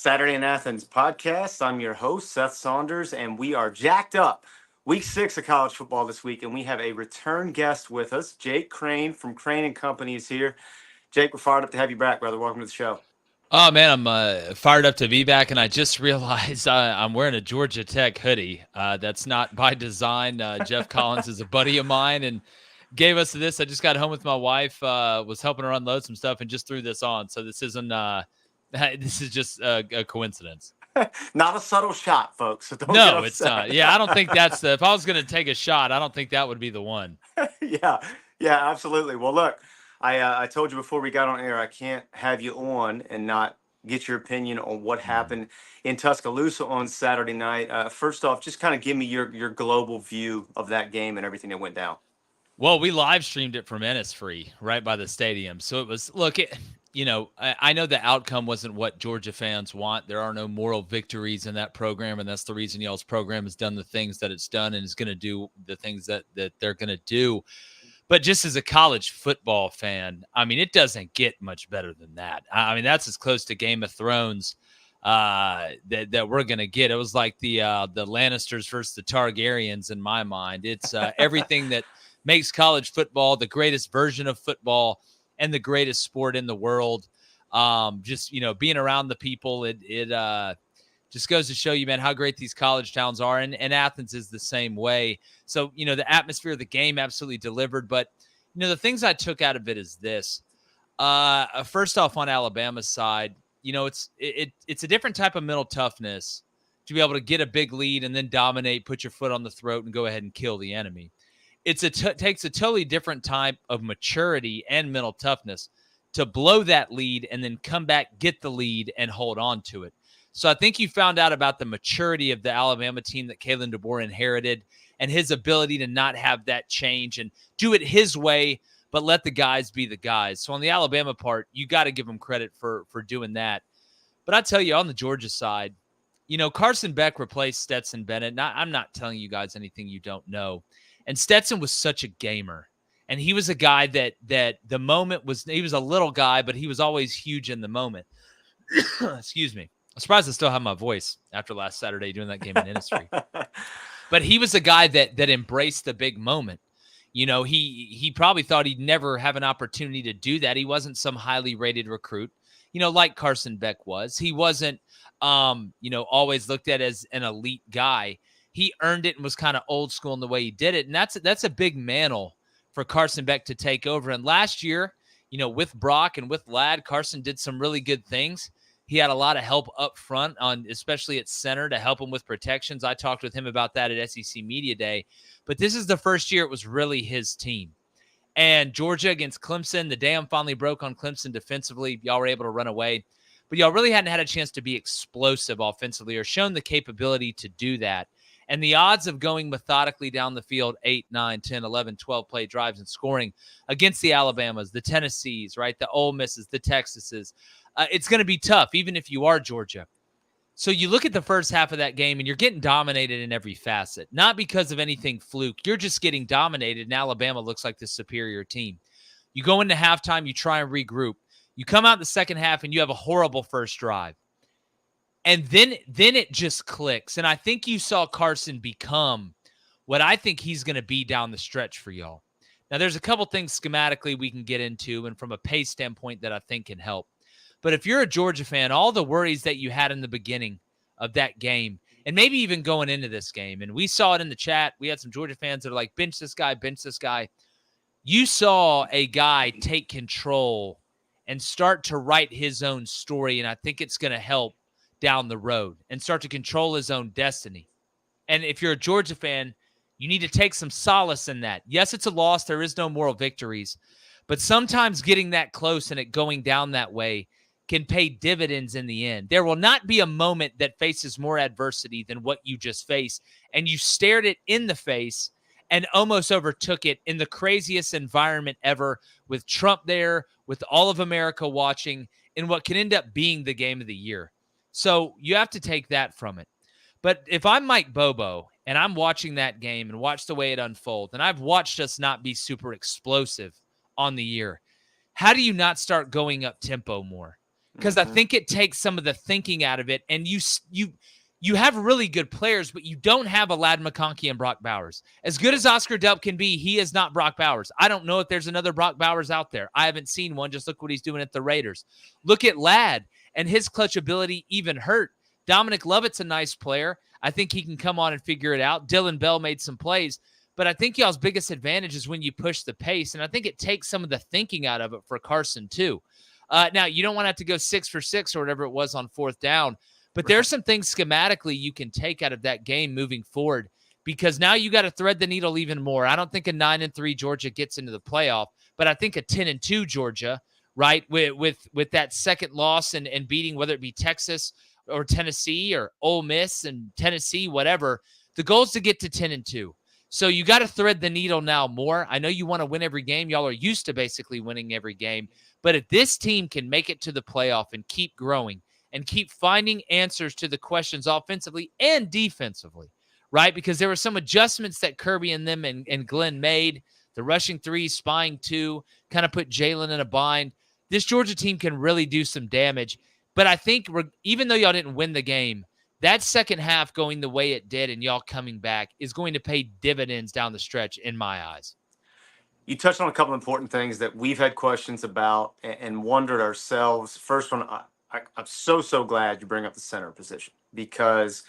Saturday in Athens podcast. I'm your host, Seth Saunders, and we are jacked up. Week 6 of college football this week, and we have a return guest with us. Jake Crain from Crain and Company is here. Jake, we're fired up to have you back, brother. Welcome to the show. Oh, man, I'm fired up to be back, and I just realized I'm wearing a Georgia Tech hoodie. That's not by design. Jeff Collins is a buddy of mine and gave us this. I just got home with my wife, was helping her unload some stuff, and just threw this on. So this isn't this is just a coincidence. Not a subtle shot, folks. So don't No, it's not. Yeah, I don't think that's if I was going to take a shot, I don't think that would be the one. yeah, absolutely. Well, look, I told you before we got on air, I can't have you on and not get your opinion on what happened in Tuscaloosa on Saturday night. First off, just kind of give me your global view of that game and everything that went down. Well, we live streamed it from Innisfree, right by the stadium. So it was, I know the outcome wasn't what Georgia fans want. There are no moral victories in that program, and that's the reason y'all's program has done the things that it's done and is going to do the things that they're going to do. But just as a college football fan, I mean, it doesn't get much better than that. I mean, that's as close to Game of Thrones that we're going to get. It was like the Lannisters versus the Targaryens in my mind. It's everything that makes college football the greatest version of football and the greatest sport in the world. Just, being around the people, it just goes to show you, man, how great these college towns are. And Athens is the same way. So, the atmosphere of the game absolutely delivered. But, the things I took out of it is this. First off, on Alabama's side, it's a different type of mental toughness to be able to get a big lead and then dominate, put your foot on the throat, and go ahead and kill the enemy. Takes a totally different type of maturity and mental toughness to blow that lead and then come back, get the lead, and hold on to it. So I think you found out about the maturity of the Alabama team that Kalen DeBoer inherited and his ability to not have that change and do it his way, but let the guys be the guys. So on the Alabama part, you got to give them credit for doing that. But I tell you, on the Georgia side, Carson Beck replaced Stetson Bennett. I'm not telling you guys anything you don't know. And Stetson was such a gamer. And he was a guy that the moment was, he was a little guy, but he was always huge in the moment. Excuse me. I'm surprised I still have my voice after last Saturday doing that game in Innisfree. But he was a guy that embraced the big moment. He probably thought he'd never have an opportunity to do that. He wasn't some highly rated recruit, like Carson Beck was. He wasn't, always looked at as an elite guy. He earned it and was kind of old school in the way he did it. And that's a big mantle for Carson Beck to take over. And last year, with Brock and with Ladd, Carson did some really good things. He had a lot of help up front, especially at center, to help him with protections. I talked with him about that at SEC Media Day. But this is the first year it was really his team. And Georgia against Clemson, the dam finally broke on Clemson defensively. Y'all were able to run away. But y'all really hadn't had a chance to be explosive offensively or shown the capability to do that. And the odds of going methodically down the field 8, 9, 10, 11, 12 play drives and scoring against the Alabamas, the Tennessees, right, the Ole Misses, the Texases, it's going to be tough, even if you are Georgia. So you look at the first half of that game, and you're getting dominated in every facet, not because of anything fluke. You're just getting dominated, and Alabama looks like the superior team. You go into halftime, you try and regroup. You come out in the second half, and you have a horrible first drive. And then it just clicks. And I think you saw Carson become what I think he's going to be down the stretch for y'all. Now, there's a couple things schematically we can get into and from a pace standpoint that I think can help. But if you're a Georgia fan, all the worries that you had in the beginning of that game, and maybe even going into this game, and we saw it in the chat, we had some Georgia fans that are like, bench this guy, bench this guy. You saw a guy take control and start to write his own story, and I think it's going to help down the road and start to control his own destiny. And if you're a Georgia fan, you need to take some solace in that. Yes, it's a loss. There is no moral victories. But sometimes getting that close and it going down that way can pay dividends in the end. There will not be a moment that faces more adversity than what you just faced. And you stared it in the face and almost overtook it in the craziest environment ever, with Trump there, with all of America watching, in what can end up being the game of the year. So you have to take that from it. But if I'm Mike Bobo and I'm watching that game and watch the way it unfolds, and I've watched us not be super explosive on the year, how do you not start going up tempo more? because I think it takes some of the thinking out of it. And you have really good players, but you don't have a Ladd McConkey and Brock Bowers. As good as Oscar Delp can be, he is not Brock Bowers. I don't know if there's another Brock Bowers out there. I haven't seen one. Just look what he's doing at the Raiders. Look at Ladd, and his clutch ability even hurt. Dominic Lovett's a nice player. I think he can come on and figure it out. Dylan Bell made some plays, but I think y'all's biggest advantage is when you push the pace, and I think it takes some of the thinking out of it for Carson too. Now, you don't want to have to go 6 for 6 or whatever it was on 4th down, but there are some things schematically you can take out of that game moving forward, because now you got to thread the needle even more. I don't think a 9-3 Georgia gets into the playoff, but I think a 10-2 Georgia, right, with that second loss and beating, whether it be Texas or Tennessee or Ole Miss and Tennessee, whatever, the goal is to get to 10-2. So you got to thread the needle now more. I know you want to win every game. Y'all are used to basically winning every game. But if this team can make it to the playoff and keep growing and keep finding answers to the questions offensively and defensively, right? Because there were some adjustments that Kirby and them and Glenn made. The rushing 3, spying 2, kind of put Jalen in a bind. This Georgia team can really do some damage. But I think even though y'all didn't win the game, that second half going the way it did and y'all coming back is going to pay dividends down the stretch in my eyes. You touched on a couple important things that we've had questions about and wondered ourselves. First one, I'm so glad you bring up the center position, because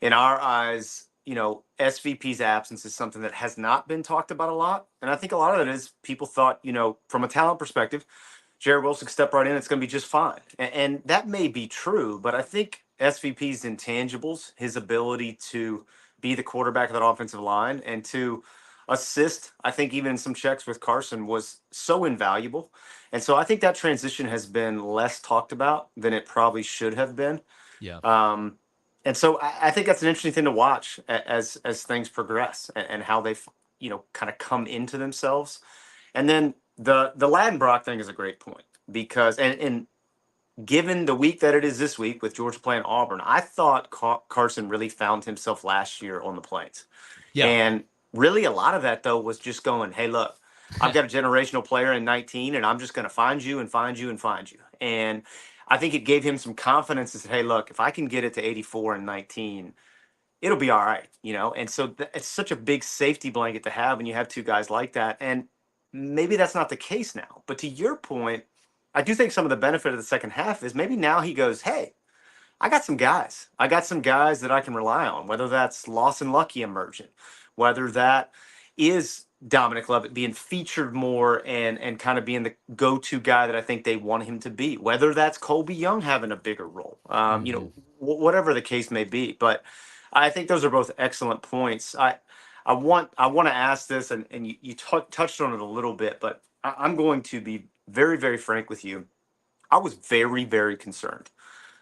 in our eyes, SVP's absence is something that has not been talked about a lot. And I think a lot of it is people thought, from a talent perspective, Jared Wilson can step right in. It's going to be just fine. And that may be true, but I think SVP's intangibles, his ability to be the quarterback of that offensive line and to assist, I think even in some checks with Carson, was so invaluable. And so I think that transition has been less talked about than it probably should have been. Yeah. And so I think that's an interesting thing to watch as things progress and how they, kind of come into themselves. And then the Ladd and Brock thing is a great point, because, and given the week that it is this week with Georgia playing Auburn, I thought Carson really found himself last year on the Plains. Yeah. And really a lot of that, though, was just going, hey, look, I've got a generational player in 19, and I'm just going to find you and find you and find you. And I think it gave him some confidence to say, hey, look, if I can get it to 84 and 19, it'll be all right, And so it's such a big safety blanket to have when you have two guys like that. And maybe that's not the case now. But to your point, I do think some of the benefit of the second half is maybe now he goes, hey, I got some guys. I got some guys that I can rely on, whether that's Lawson Lucky emergent, whether that is Dominic Lovett being featured more and kind of being the go-to guy that I think they want him to be, whether that's Colby Young having a bigger role, whatever the case may be. But I think those are both excellent points. I want to ask this, and you touched on it a little bit, but I'm going to be very, very frank with you. I was very, very concerned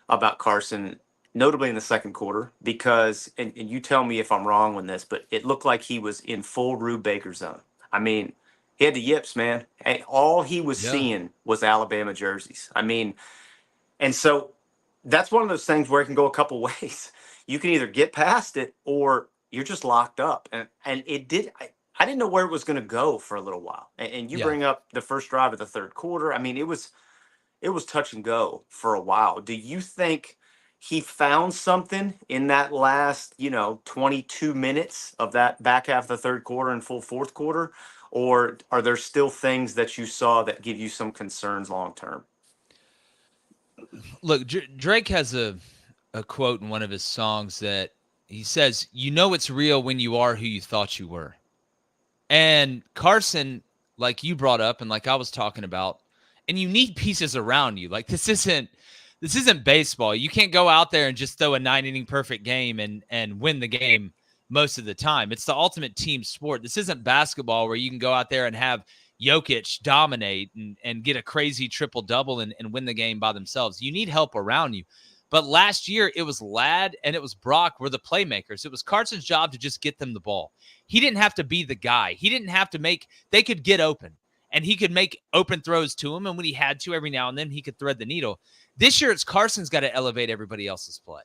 about Carson, notably in the second quarter, because, and you tell me if I'm wrong on this, but it looked like he was in full Rube Baker zone. I mean, he had the yips, man. And all he was seeing was Alabama jerseys. I mean, and so that's one of those things where it can go a couple ways. You can either get past it or you're just locked up. And it did. I didn't know where it was going to go for a little while. And you bring up the first drive of the third quarter. I mean, it was touch and go for a while. Do you think he found something in that last, 22 minutes of that back half of the third quarter and full fourth quarter? Or are there still things that you saw that give you some concerns long term? Look, Drake has a quote in one of his songs that he says, it's real when you are who you thought you were. And Carson, like you brought up and like I was talking about, and you need pieces around you. Like this isn't baseball. You can't go out there and just throw a 9-inning perfect game and win the game most of the time. It's the ultimate team sport. This isn't basketball where you can go out there and have Jokic dominate and get a crazy triple-double and win the game by themselves. You need help around you. But last year, it was Ladd and it was Brock were the playmakers. It was Carson's job to just get them the ball. He didn't have to be the guy. He didn't have to they could get open. And he could make open throws to him. And when he had to, every now and then, he could thread the needle. This year, it's Carson's got to elevate everybody else's play,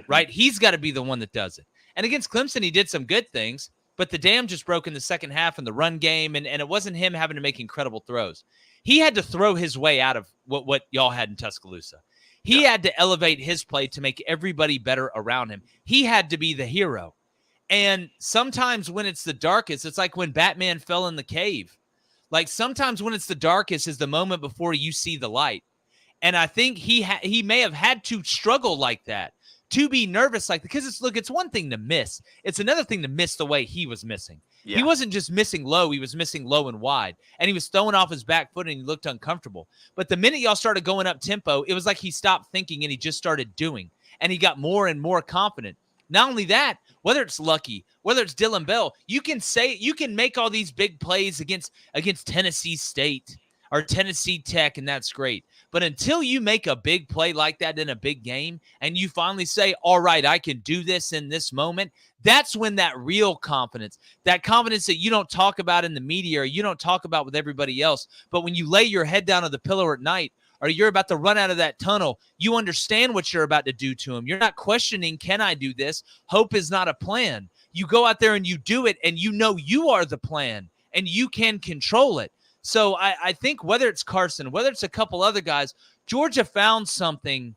right? He's got to be the one that does it. And against Clemson, he did some good things, but the dam just broke in the second half in the run game, and it wasn't him having to make incredible throws. He had to throw his way out of what y'all had in Tuscaloosa. He had to elevate his play to make everybody better around him. He had to be the hero. And sometimes when it's the darkest, it's like when Batman fell in the cave. Like sometimes when it's the darkest is the moment before you see the light. And I think he may have had to struggle like that, to be nervous like that. Because it's one thing to miss. It's another thing to miss the way he was missing. Yeah. He wasn't just missing low. He was missing low and wide. And he was throwing off his back foot and he looked uncomfortable. But the minute y'all started going up tempo, it was like he stopped thinking and he just started doing. And he got more and more confident. Not only that, whether it's Lucky, whether it's Dylan Bell, you can make all these big plays against Tennessee State or Tennessee Tech, and that's great. But until you make a big play like that in a big game and you finally say, all right, I can do this in this moment, that's when that real confidence, that confidence that you don't talk about in the media or you don't talk about with everybody else, but when you lay your head down on the pillow at night or you're about to run out of that tunnel, you understand what you're about to do to him. You're not questioning, can I do this? Hope is not a plan. You go out there and you do it, and you know you are the plan, and you can control it. So I think whether it's Carson, whether it's a couple other guys, Georgia found something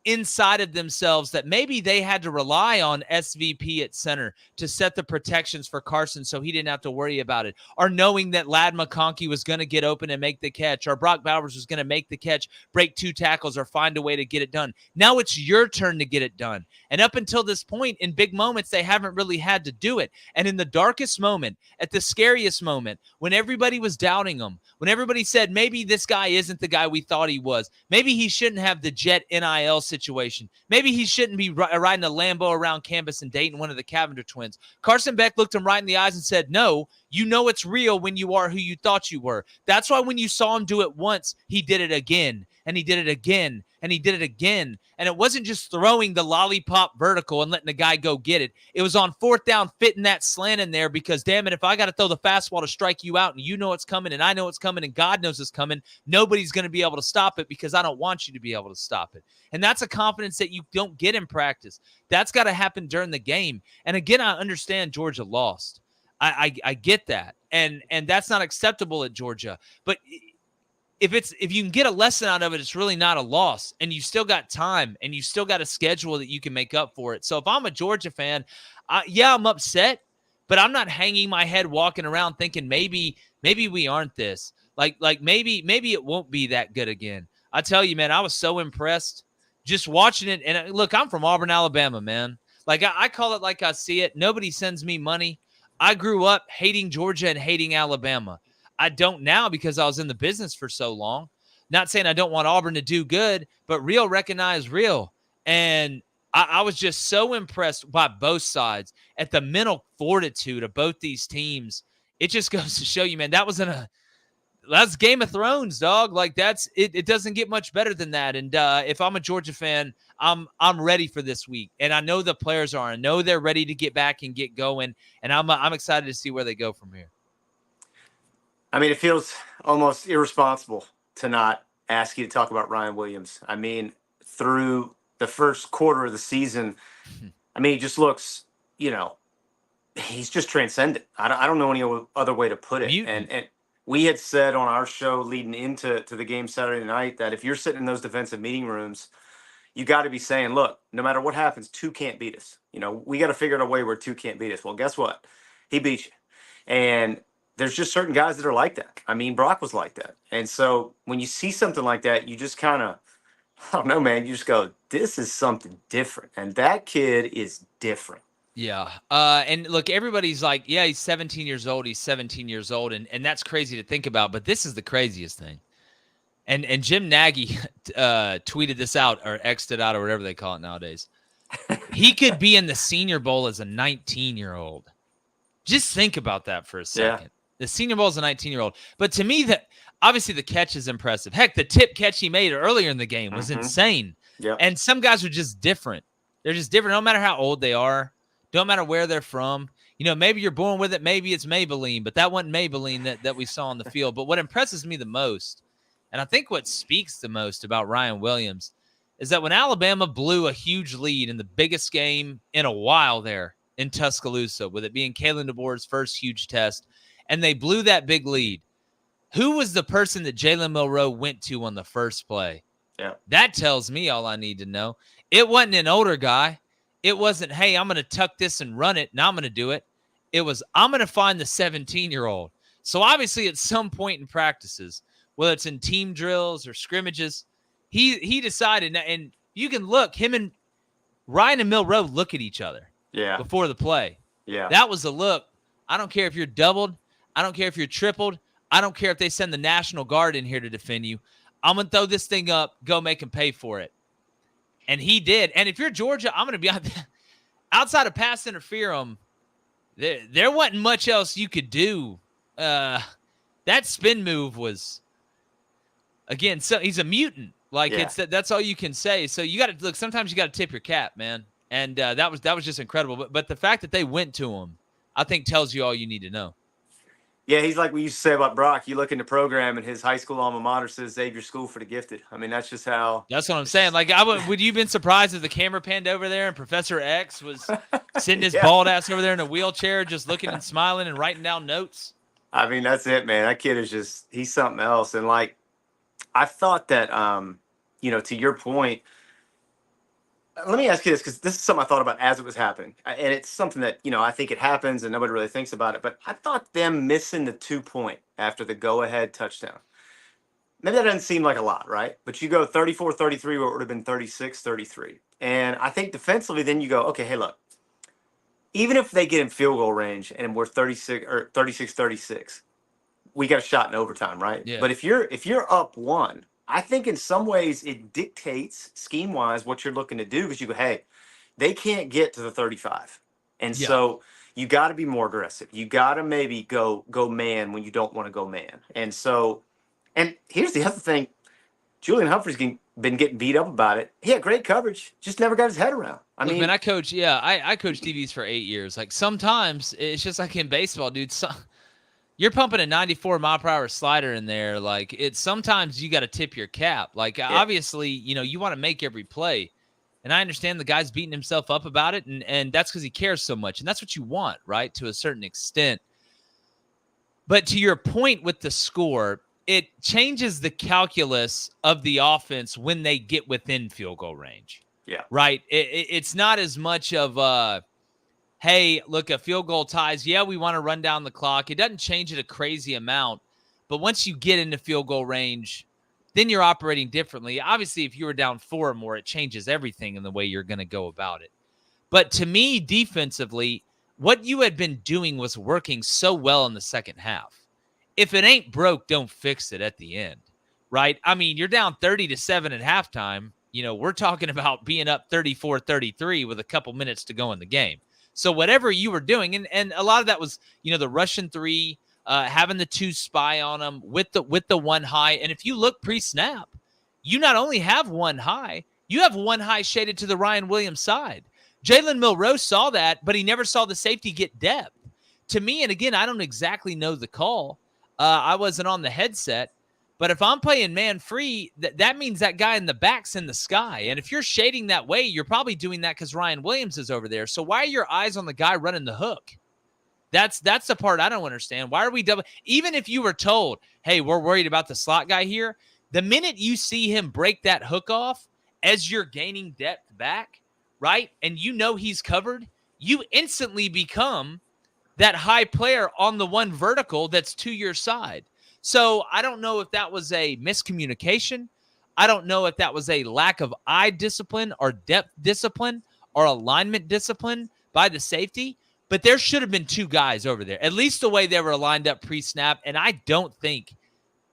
inside of themselves that maybe they had to rely on SVP at center to set the protections for Carson so he didn't have to worry about it, or knowing that Ladd McConkey was going to get open and make the catch, or Brock Bowers was going to make the catch, break 2 tackles, or find a way to get it done. Now it's your turn to get it done. And up until this point, in big moments, they haven't really had to do it. And in the darkest moment, at the scariest moment, when everybody was doubting him, when everybody said, maybe this guy isn't the guy we thought he was, maybe he shouldn't have the Jet NIL situation, maybe he shouldn't be riding a Lambo around campus and dating one of the Cavender twins, Carson Beck looked him right in the eyes and said, no, you know it's real when you are who you thought you were. That's why when you saw him do it once, he did it again, and he did it again, and he did it again. And it wasn't just throwing the lollipop vertical and letting the guy go get it. It was on 4th down, fitting that slant in there because, damn it, if I got to throw the fastball to strike you out and you know it's coming and I know it's coming and God knows it's coming, nobody's going to be able to stop it because I don't want you to be able to stop it. And that's a confidence that you don't get in practice. That's got to happen during the game. And again, I understand Georgia lost. I get that. And that's not acceptable at Georgia. But if you can get a lesson out of it, it's really not a loss, and you still got time and you still got a schedule that you can make up for it. So if I'm a Georgia fan, I'm upset, but I'm not hanging my head walking around thinking maybe we aren't this. Like maybe it won't be that good again. I tell you, man, I was so impressed just watching it. And look, I'm from Auburn, Alabama, man. Like I call it like I see it. Nobody sends me money. I grew up hating Georgia and hating Alabama. I don't now because I was in the business for so long. Not saying I don't want Auburn to do good, but real recognize real. And I was just so impressed by both sides at the mental fortitude of both these teams. It just goes to show you, man, that's Game of Thrones, dog. Like that's it. It doesn't get much better than that. And if I'm a Georgia fan, I'm ready for this week, and I know the players are. I know they're ready to get back and get going, and I'm excited to see where they go from here. I mean, it feels almost irresponsible to not ask you to talk about Ryan Williams. I mean, through the first quarter of the season, I mean, he just looks, he's just transcendent. I don't know any other way to put it. And we had said on our show leading into the game Saturday night that if you're sitting in those defensive meeting rooms, you got to be saying, look, no matter what happens, 2 can't beat us. We got to figure out a way where 2 can't beat us. Well, guess what? He beat you. And there's just certain guys that are like that. I mean, Brock was like that. And so when you see something like that, you just kind of, I don't know, man, you just go, this is something different. And that kid is different. Yeah. And look, everybody's like, yeah, he's 17 years old. He's 17 years old. And that's crazy to think about. But this is the craziest thing. And Jim Nagy tweeted this out or X'd it out or whatever they call it nowadays. He could be in the Senior Bowl as a 19-year-old. Just think about that for a second. Yeah. The Senior Bowl is a 19-year-old. But to me, obviously the catch is impressive. Heck, the tip catch he made earlier in the game was insane. Yeah. And some guys are just different. They're just different. No matter how old they are. Don't matter where they're from. Maybe you're born with it. Maybe it's Maybelline. But that wasn't Maybelline that we saw on the field. But what impresses me the most, and I think what speaks the most about Ryan Williams, is that when Alabama blew a huge lead in the biggest game in a while there in Tuscaloosa, with it being Kalen DeBoer's first huge test, and they blew that big lead, who was the person that Jalen Milroe went to on the first play? Yeah. That tells me all I need to know. It wasn't an older guy. It wasn't, hey, I'm going to tuck this and run it, and I'm going to do it. It was, I'm going to find the 17-year-old. So obviously at some point in practices, whether it's in team drills or scrimmages, he decided, and you can look, him and Ryan and Milroe look at each other Yeah. before the play. Yeah. That was a look. I don't care if you're doubled. I don't care if you're tripled. I don't care if they send the National Guard in here to defend you. I'm going to throw this thing up, go make him pay for it. And he did. And if you're Georgia, I'm going to be outside of pass interference, there wasn't much else you could do. That spin move was, again, so he's a mutant. Like, Yeah. that's all you can say. So you got to look. Sometimes you got to tip your cap, man. And that was just incredible. But the fact that they went to him, I think, tells you all you need to know. Yeah, he's like we used to say about Brock. You look in the program, and his high school alma mater says Xavier School for the Gifted. I mean, that's just how. That's what I'm saying. Like, would you have been surprised if the camera panned over there and Professor X was sitting his bald ass over there in a wheelchair, just looking and smiling and writing down notes? I mean, that's it, man. That kid is he's something else. And like, I thought that, to your point, let me ask you this, because this is something I thought about as it was happening. And it's something that, I think it happens and nobody really thinks about it. But I thought them missing the 2-point after the go-ahead touchdown. Maybe that doesn't seem like a lot, right? But you go 34-33, where it would have been 36-33. And I think defensively, then you go, okay, hey, look, even if they get in field goal range and we're 36-36, we got a shot in overtime, right? Yeah. But if you're up one, I think in some ways it dictates scheme-wise what you're looking to do, because you go, hey, they can't get to the 35. And so you got to be more aggressive. You got to maybe go man when you don't want to go man. And so, and here's the other thing. Julian Humphrey's been getting beat up about it. He had great coverage, just never got his head around. I mean, I coached DBs for 8 years. Like, sometimes it's just like in baseball, dude. You're pumping a 94 mile per hour slider in there. Like, it's sometimes you got to tip your cap. Like, obviously, you want to make every play. And I understand the guy's beating himself up about it. And that's because he cares so much. And that's what you want, right? To a certain extent. But to your point with the score, it changes the calculus of the offense when they get within field goal range. Yeah. Right. It's not as much of hey, look, a field goal ties. Yeah, we want to run down the clock. It doesn't change it a crazy amount. But once you get into field goal range, then you're operating differently. Obviously, if you were down 4 or more, it changes everything in the way you're going to go about it. But to me, defensively, what you had been doing was working so well in the second half. If it ain't broke, don't fix it at the end, right? I mean, you're down 30-7 at halftime. We're talking about being up 34-33 with a couple minutes to go in the game. So whatever you were doing, and a lot of that was, the Russian 3, having the 2 spy on them with the 1 high. And if you look pre-snap, you not only have 1 high, you have 1 high shaded to the Ryan Williams side. Jalen Milroe saw that, but he never saw the safety get depth. To me, and again, I don't exactly know the call. I wasn't on the headset. But if I'm playing man free, that means that guy in the back's in the sky. And if you're shading that way, you're probably doing that because Ryan Williams is over there. So why are your eyes on the guy running the hook? That's the part I don't understand. Why are we double? Even if you were told, hey, we're worried about the slot guy here, the minute you see him break that hook off as you're gaining depth back, right, and he's covered, you instantly become that high player on the 1 vertical that's to your side. So I don't know if that was a miscommunication. I don't know if that was a lack of eye discipline or depth discipline or alignment discipline by the safety, but there should have been 2 guys over there, at least the way they were lined up pre-snap. And I don't think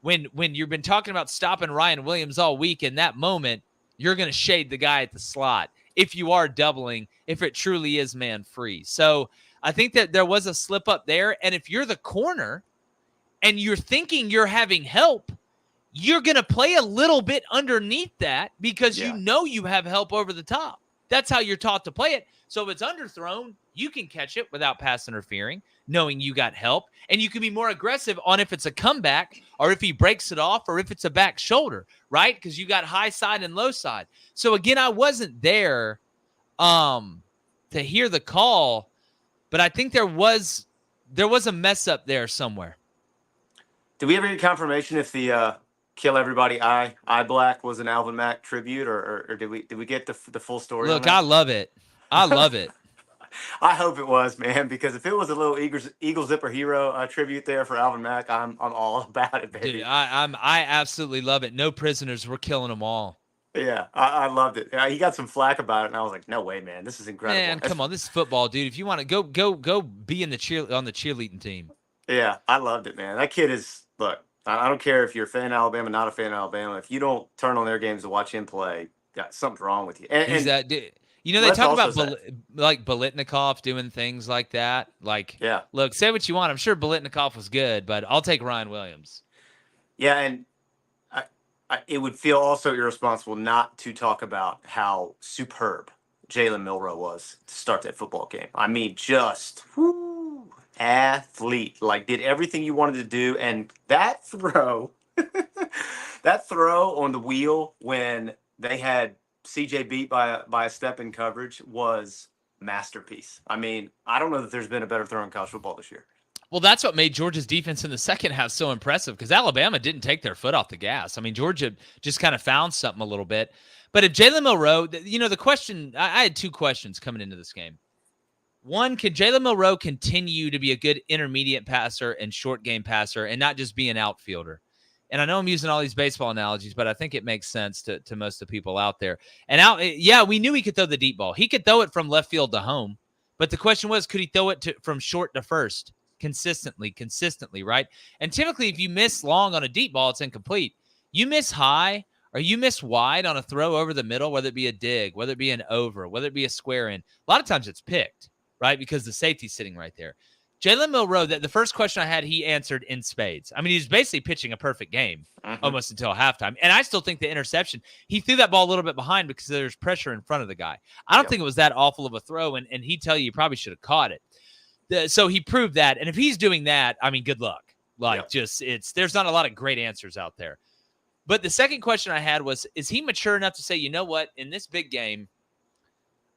when you've been talking about stopping Ryan Williams all week, in that moment, you're going to shade the guy at the slot if you are doubling, if it truly is man free. So I think that there was a slip up there. And if you're the corner and you're thinking you're having help, you're going to play a little bit underneath that because you have help over the top. That's how you're taught to play it. So if it's underthrown, you can catch it without pass interfering, knowing you got help. And you can be more aggressive on if it's a comeback or if he breaks it off or if it's a back shoulder, right? Because you got high side and low side. So again, I wasn't there to hear the call, but I think there was a mess up there somewhere. Did we ever get confirmation if the Kill Everybody Eye Black was an Alvin Mack tribute, or did we get the full story on Look, I that? love it. I love it. I hope it was, man, because if it was a little Eagle Zipper Hero tribute there for Alvin Mack, I'm all about it, Dude, baby. I absolutely love it. No prisoners. We're killing them all. Yeah, I loved it. He got some flack about it, and I was like, no way, man, this is incredible. Man, come on. This is football, dude. If you want to go be in the on the cheerleading team. Yeah, I loved it, man. That kid is, look, I don't care if you're a fan of Alabama, not a fan of Alabama. If you don't turn on their games to watch him play, something's wrong with you. He's And that dude. You know, they let's talk also about say, like Bolitnikov doing things like that. Like, yeah, look, say what you want. I'm sure Bolitnikov was good, but I'll take Ryan Williams. yeah, and it would feel also irresponsible not to talk about how superb Jalen Milroe was to start that football game. I mean, just athlete, like did everything you wanted to do, and that throw, that throw on the wheel when they had CJ beat by a step in coverage was masterpiece. I mean, I don't know that there's been a better throw in college football this year. Well, that's what made Georgia's defense in the second half so impressive because Alabama didn't take their foot off the gas. I mean, Georgia just kind of found something a little bit. But if Jalen Milroe, you know, the question, I had two questions coming into this game. One, could Jalen Milroe continue to be a good intermediate passer and short game passer and not just be an outfielder? And I know I'm using all these baseball analogies, but I think it makes sense to most of the people out there. And yeah, we knew he could throw the deep ball. He could throw it from left field to home. But the question was, could he throw it from short to first? Consistently, right? And typically, if you miss long on a deep ball, it's incomplete. You miss high or you miss wide on a throw over the middle, whether it be a dig, whether it be an over, whether it be a square in. A lot of times it's picked, right? Because the safety's sitting right there. Jalen Milroe, the first question I had, he answered in spades. I mean, he's basically pitching a perfect game almost until halftime. And I still think the interception, he threw that ball a little bit behind because there's pressure in front of the guy. I don't think it was that awful of a throw, and he'd tell you probably should have caught it. So he proved that. And if he's doing that, I mean, good luck. Like, there's not a lot of great answers out there. But the second question I had was, is he mature enough to say, you know what, in this big game,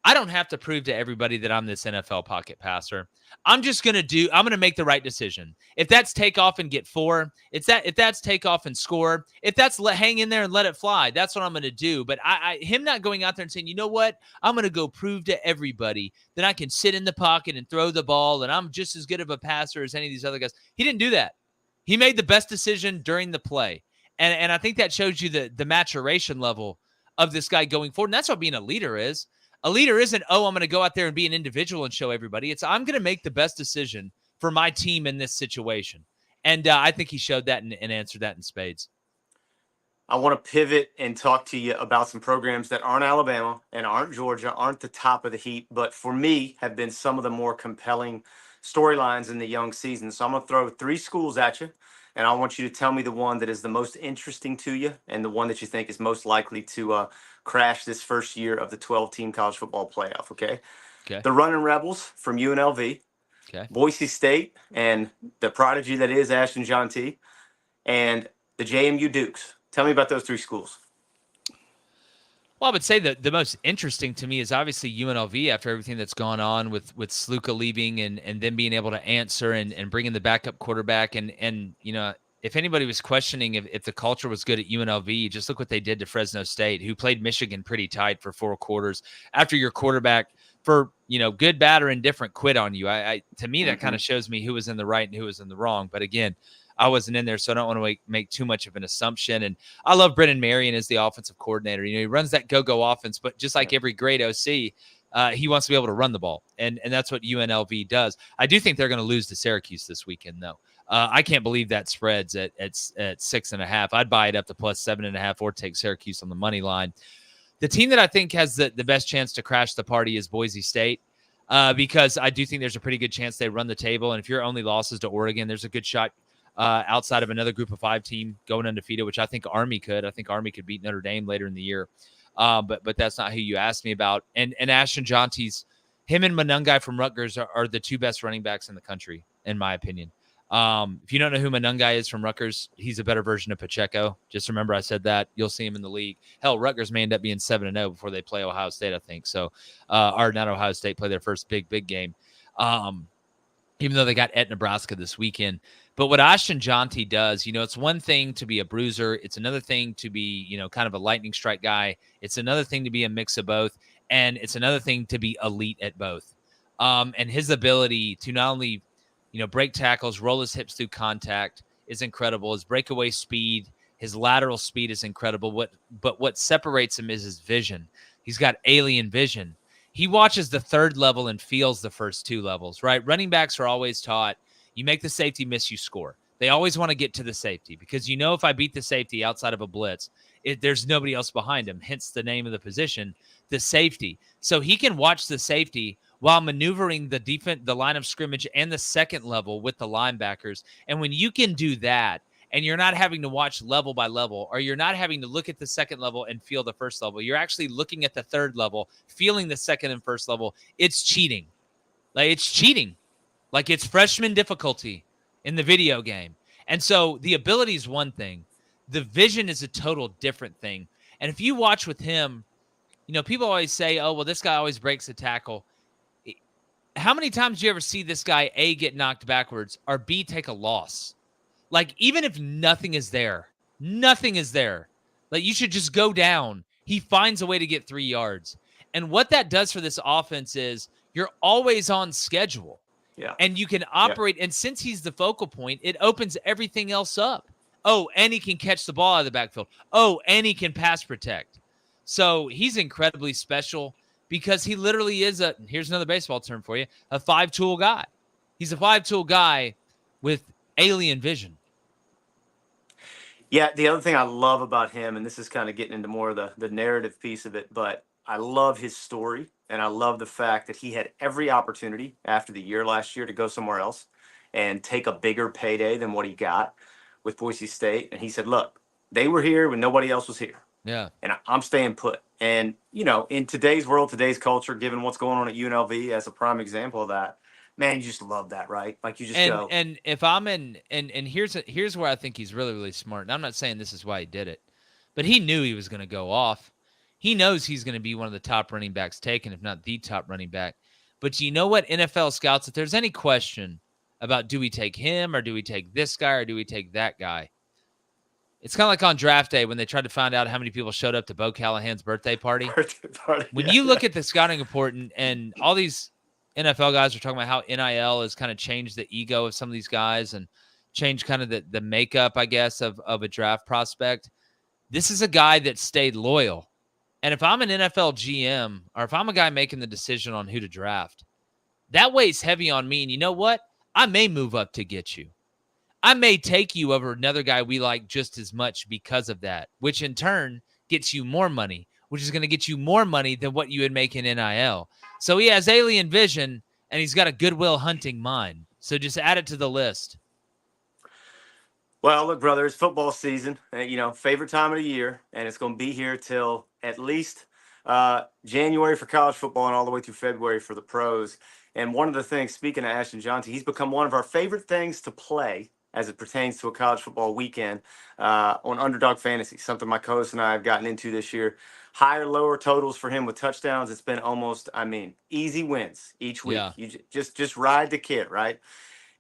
I don't have to prove to everybody that I'm this NFL pocket passer. I'm going to make the right decision. If that's take off and get 4, if that's take off and score, if that's hang in there and let it fly, that's what I'm going to do. But him not going out there and saying, you know what, I'm going to go prove to everybody that I can sit in the pocket and throw the ball and I'm just as good of a passer as any of these other guys. He didn't do that. He made the best decision during the play. And I think that shows you the maturation level of this guy going forward. And that's what being a leader is. A leader isn't, I'm going to go out there and be an individual and show everybody. It's, I'm going to make the best decision for my team in this situation. And I think he showed that and answered that in spades. I want to pivot and talk to you about some programs that aren't Alabama and aren't Georgia, aren't the top of the heap, but for me have been some of the more compelling storylines in the young season. So I'm going to throw 3 schools at you, and I want you to tell me the one that is the most interesting to you and the one that you think is most likely to crash this first year of the 12-team college football playoff, okay? The Running Rebels from UNLV, Boise State, and the prodigy that is Ashton Jeanty, and the JMU Dukes. Tell me about those 3 schools. Well, I would say that the most interesting to me is obviously UNLV after everything that's gone on with Sluka leaving and then being able to answer and bring in the backup quarterback. And you know, if anybody was questioning if the culture was good at UNLV, just look what they did to Fresno State, who played Michigan pretty tight for 4 quarters after your quarterback, for, you know, good, bad, or indifferent, quit on you. To me, that kind of shows me who was in the right and who was in the wrong. But again, I wasn't in there, so I don't want to make too much of an assumption. And I love Brennan Marion as the offensive coordinator. You know, he runs that go-go offense, but just like every great OC, he wants to be able to run the ball. And that's what UNLV does. I do think they're going to lose to Syracuse this weekend, though. I can't believe that spreads at 6.5. I'd buy it up to plus 7.5 or take Syracuse on the money line. The team that I think has the best chance to crash the party is Boise State. Because I do think there's a pretty good chance they run the table. And if your only loss is to Oregon, there's a good shot outside of another group of 5 team going undefeated, which I think Army could. I think Army could beat Notre Dame later in the year. But that's not who you asked me about. And Ashton Jeanty's, him and Monungai from Rutgers are the 2 best running backs in the country, in my opinion. If you don't know who Monungai is from Rutgers, he's a better version of Pacheco. Just remember I said that. You'll see him in the league. Hell, Rutgers may end up being 7-0 before they play Ohio State, I think. So, or not Ohio State, play their first big game. Even though they got at Nebraska this weekend. But what Ashton Jeanty does, it's one thing to be a bruiser. It's another thing to be, kind of a lightning strike guy. It's another thing to be a mix of both. And it's another thing to be elite at both. And his ability to not only, break tackles, roll his hips through contact is incredible. His breakaway speed, his lateral speed is incredible. But what separates him is his vision. He's got alien vision. He watches the third level and feels the first two levels, right? Running backs are always taught, you make the safety miss, you score. They always want to get to the safety because if I beat the safety outside of a blitz, there's nobody else behind him, hence the name of the position, the safety. So he can watch the safety while maneuvering the defense, the line of scrimmage, and the second level with the linebackers. And when you can do that, and you're not having to watch level by level, or you're not having to look at the second level and feel the first level, you're actually looking at the third level, feeling the second and first level, it's cheating. It's cheating. Like it's freshman difficulty in the video game. And so the ability is one thing. The vision is a total different thing. And if you watch with him, people always say, oh, well, this guy always breaks a tackle. How many times do you ever see this guy, A, get knocked backwards, or B, take a loss? Like, even if nothing is there, like you should just go down. He finds a way to get 3 yards. And what that does for this offense is you're always on schedule. Yeah. And you can operate. And since he's the focal point, it opens everything else up. Oh, and he can catch the ball out of the backfield. Oh, and he can pass protect. So he's incredibly special because he literally is here's another baseball term for you, a 5-tool guy. He's a 5-tool guy with alien vision. Yeah, the other thing I love about him, and this is kind of getting into more of the narrative piece of it, but I love his story, and I love the fact that he had every opportunity after the year last year to go somewhere else and take a bigger payday than what he got with Boise State. And he said, look, they were here when nobody else was here. Yeah. And I'm staying put. And, in today's world, today's culture, given what's going on at UNLV as a prime example of that, man, you just love that, right? Like you just go. And if I'm in, and here's where I think he's really, really smart. And I'm not saying this is why he did it, but he knew he was going to go off. He knows he's going to be one of the top running backs taken, if not the top running back. But you know what, NFL scouts, if there's any question about do we take him or do we take this guy or do we take that guy, it's kind of like on draft day when they tried to find out how many people showed up to Bo Callahan's birthday party. When you look at the scouting report and all these NFL guys are talking about how NIL has kind of changed the ego of some of these guys and changed kind of the makeup, I guess, of a draft prospect. This is a guy that stayed loyal. And if I'm an NFL GM or if I'm a guy making the decision on who to draft, that weighs heavy on me. And you know what? I may move up to get you. I may take you over another guy we like just as much because of that, which in turn gets you more money, which is going to get you more money than what you would make in NIL. So he has alien vision, and he's got a Goodwill Hunting mind. So just add it to the list. Well, look, brother, it's football season, favorite time of the year, and it's going to be here till at least January for college football and all the way through February for the pros. And one of the things, speaking of Ashton Jeanty, he's become one of our favorite things to play as it pertains to a college football weekend on Underdog Fantasy, something my co-host and I have gotten into this year. Higher, lower totals for him with touchdowns. It's been almost, easy wins each week. Yeah. You just ride the kid, right?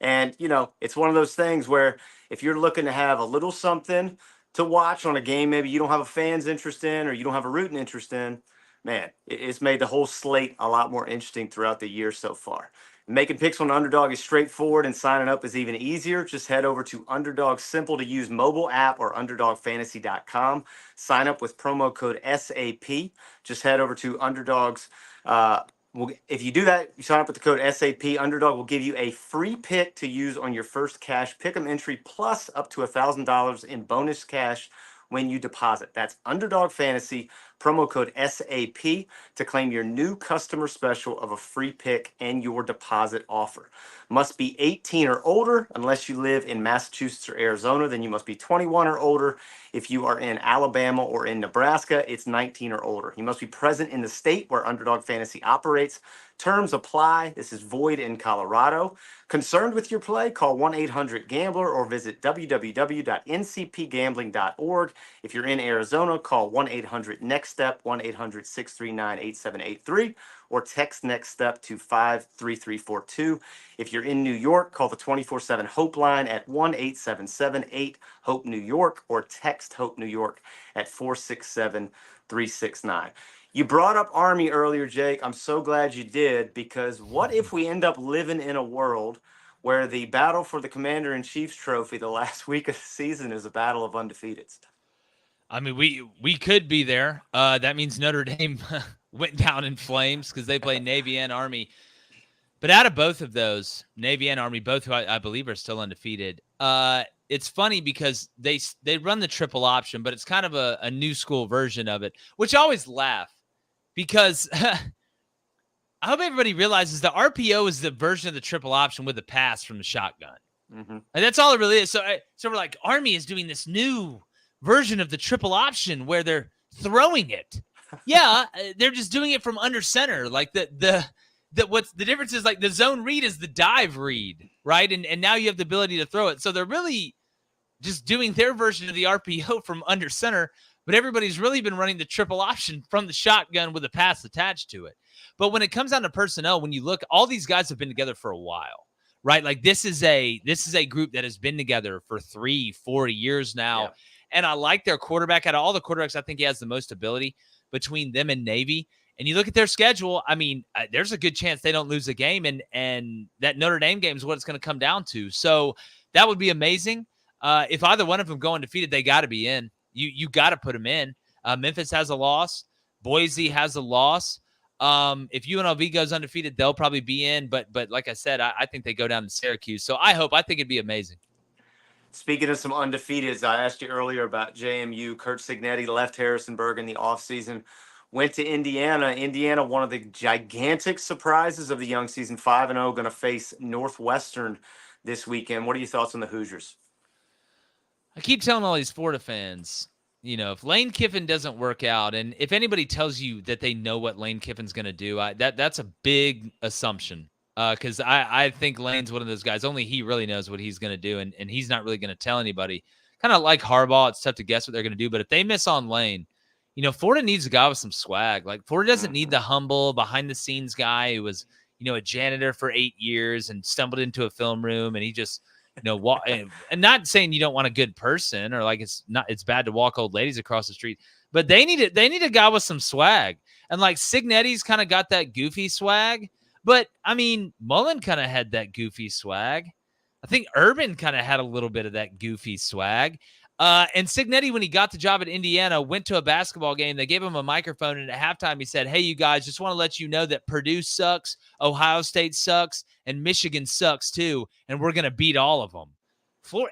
And, it's one of those things where if you're looking to have a little something to watch on a game maybe you don't have a fan's interest in or you don't have a rooting interest in, man, it's made the whole slate a lot more interesting throughout the year so far. Making picks on Underdog is straightforward and signing up is even easier. Just head over to Underdog's simple to use mobile app or underdogfantasy.com. Sign up with promo code SAP. Just head over to Underdog's. If you do that, you sign up with the code SAP. Underdog will give you a free pick to use on your first cash pick'em entry plus up to $1,000 in bonus cash when you deposit. That's Underdog Fantasy, promo code SAP to claim your new customer special of a free pick and your deposit offer. Must be 18 or older unless you live in Massachusetts or Arizona. Then you must be 21 or older. If you are in Alabama or in Nebraska, it's 19 or older. You must be present in the state where Underdog Fantasy operates. Terms apply. This is void in Colorado. Concerned with your play? Call 1-800-GAMBLER or visit www.ncpgambling.org. If you're in Arizona, call 1-800-NEXT Next Step, 1-800-639-8783, or text Next Step to 53342. If you're in New York, call the 24/7 Hope line at 1-877-8-HOPE-NEW YORK, or text HOPE New York at 467-369. You brought up Army earlier, Jake. I'm so glad you did, because what if we end up living in a world where the battle for the Commander-in-Chief's trophy the last week of the season is a battle of undefeateds? I mean, we could be there. That means Notre Dame went down in flames because they play Navy and Army. But out of both of those, Navy and Army, both who I believe are still undefeated, it's funny because they run the triple option, but it's kind of a new school version of it, which I always laugh because I hope everybody realizes the RPO is the version of the triple option with a pass from the shotgun. Mm-hmm. And that's all it really is. So we're like, Army is doing this new version of the triple option where they're throwing it. Yeah, they're just doing it from under center. Like what's the difference is, like, the zone read is the dive read, right? And now you have the ability to throw it. So they're really just doing their version of the RPO from under center, but everybody's really been running the triple option from the shotgun with a pass attached to it. But when it comes down to personnel, when you look, all these guys have been together for a while, right? Like this is a group that has been together for 3-4 years now. Yeah. And I like their quarterback. Out of all the quarterbacks, I think he has the most ability between them and Navy. And you look at their schedule, I mean, there's a good chance they don't lose a game, and that Notre Dame game is what it's going to come down to. So that would be amazing. If either one of them go undefeated, they got to be in. You got to put them in. Memphis has a loss. Boise has a loss. If UNLV goes undefeated, they'll probably be in. But like I said, I think they go down to Syracuse. So I think it'd be amazing. Speaking of some undefeateds, I asked you earlier about JMU. Kurt Cignetti left Harrisonburg in the offseason, went to Indiana. Indiana, one of the gigantic surprises of the young season, 5-0, going to face Northwestern this weekend. What are your thoughts on the Hoosiers? I keep telling all these Florida fans, you know, if Lane Kiffin doesn't work out, and if anybody tells you that they know what Lane Kiffin's going to do, that's a big assumption. Because I think Lane's one of those guys. Only he really knows what he's going to do, and he's not really going to tell anybody. Kind of like Harbaugh, it's tough to guess what they're going to do. But if they miss on Lane, you know, Florida needs a guy with some swag. Like, Florida doesn't need the humble, behind-the-scenes guy who was, you know, a janitor for 8 years and stumbled into a film room, and he just, you know, and not saying you don't want a good person or like it's bad to walk old ladies across the street, but they need a guy with some swag. And like Cignetti's kind of got that goofy swag. But, I mean, Mullen kind of had that goofy swag. I think Urban kind of had a little bit of that goofy swag. And Cignetti, when he got the job at Indiana, went to a basketball game. They gave him a microphone, and at halftime he said, "Hey, you guys, just want to let you know that Purdue sucks, Ohio State sucks, and Michigan sucks too, and we're going to beat all of them."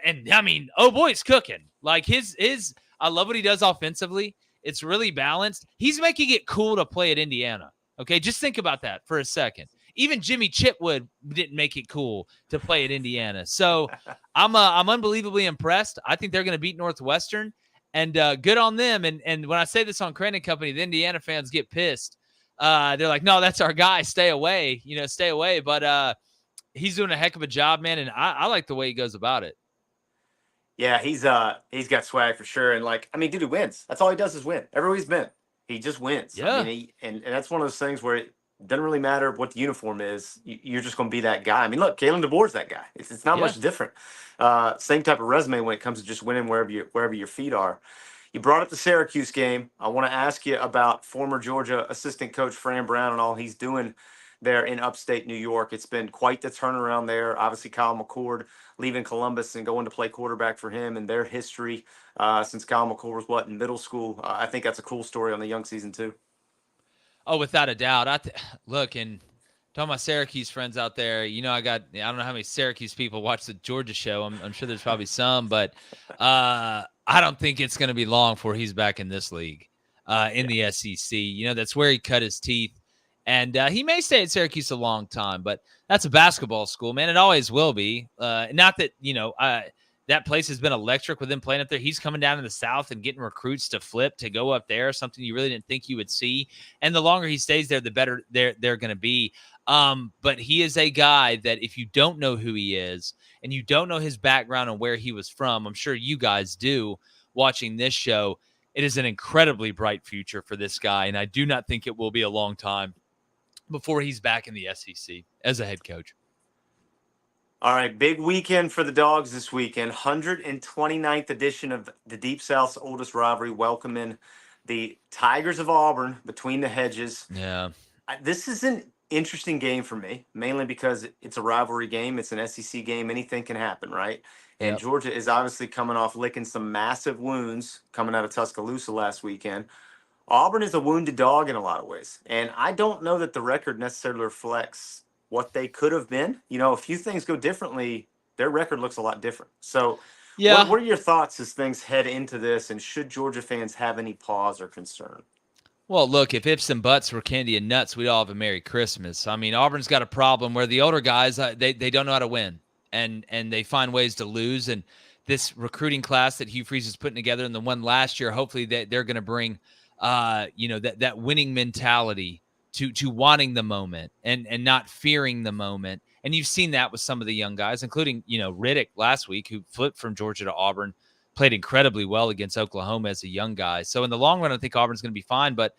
And, I mean, oh, boy, it's cooking. Like, I love what he does offensively. It's really balanced. He's making it cool to play at Indiana. Okay, just think about that for a second. Even Jimmy Chitwood didn't make it cool to play at Indiana. So I'm unbelievably impressed. I think they're going to beat Northwestern, and good on them. And when I say this on Crain and Company, the Indiana fans get pissed. They're like, "No, that's our guy. Stay away. You know, stay away." But he's doing a heck of a job, man, and I like the way he goes about it. Yeah, he's got swag for sure. And, like, I mean, dude, he wins. That's all he does is win. Everywhere he's been, he just wins. Yeah. I mean, and that's one of those things where it doesn't really matter what the uniform is. You're just going to be that guy. I mean, look, Kalen DeBoer's that guy. It's not much different. Same type of resume when it comes to just winning wherever your feet are. You brought up the Syracuse game. I want to ask you about former Georgia assistant coach Fran Brown and all he's doing there in upstate New York. It's been quite the turnaround there. Obviously, Kyle McCord leaving Columbus and going to play quarterback for him, and their history since Kyle McCord was in middle school. I think that's a cool story on the young season too. Oh, without a doubt. Look, and talking about Syracuse friends out there, you know, I don't know how many Syracuse people watch the Georgia show. I'm sure there's probably some, but I don't think it's going to be long before he's back in this league, in the SEC. You know, that's where he cut his teeth. And he may stay at Syracuse a long time, but that's a basketball school, man. It always will be. Not that, you know, that place has been electric with him playing up there. He's coming down in the South and getting recruits to flip to go up there, something you really didn't think you would see. And the longer he stays there, the better they're going to be. But he is a guy that if you don't know who he is and you don't know his background and where he was from, I'm sure you guys do watching this show, it is an incredibly bright future for this guy, and I do not think it will be a long time before he's back in the SEC as a head coach. All right, big weekend for the Dogs this weekend. 129th edition of the Deep South's oldest rivalry, welcoming the Tigers of Auburn between the hedges. Yeah. This is an interesting game for me, mainly because it's a rivalry game. It's an SEC game. Anything can happen, right? And Yep. Georgia is obviously coming off licking some massive wounds coming out of Tuscaloosa last weekend. Auburn is a wounded dog in a lot of ways. And I don't know that the record necessarily reflects what they could have been. You know, a few things go differently, their record looks a lot different. So, Yeah. what are your thoughts as things head into this? And should Georgia fans have any pause or concern? Well, look, if ifs and buts were candy and nuts, we'd all have a Merry Christmas. I mean, Auburn's got a problem where the older guys, they don't know how to win, and they find ways to lose. And this recruiting class that Hugh Freeze is putting together, and the one last year, hopefully they're going to bring, that winning mentality to wanting the moment and not fearing the moment. And you've seen that with some of the young guys, including, Riddick last week, who flipped from Georgia to Auburn, played incredibly well against Oklahoma as a young guy. So in the long run, I think Auburn's going to be fine. But,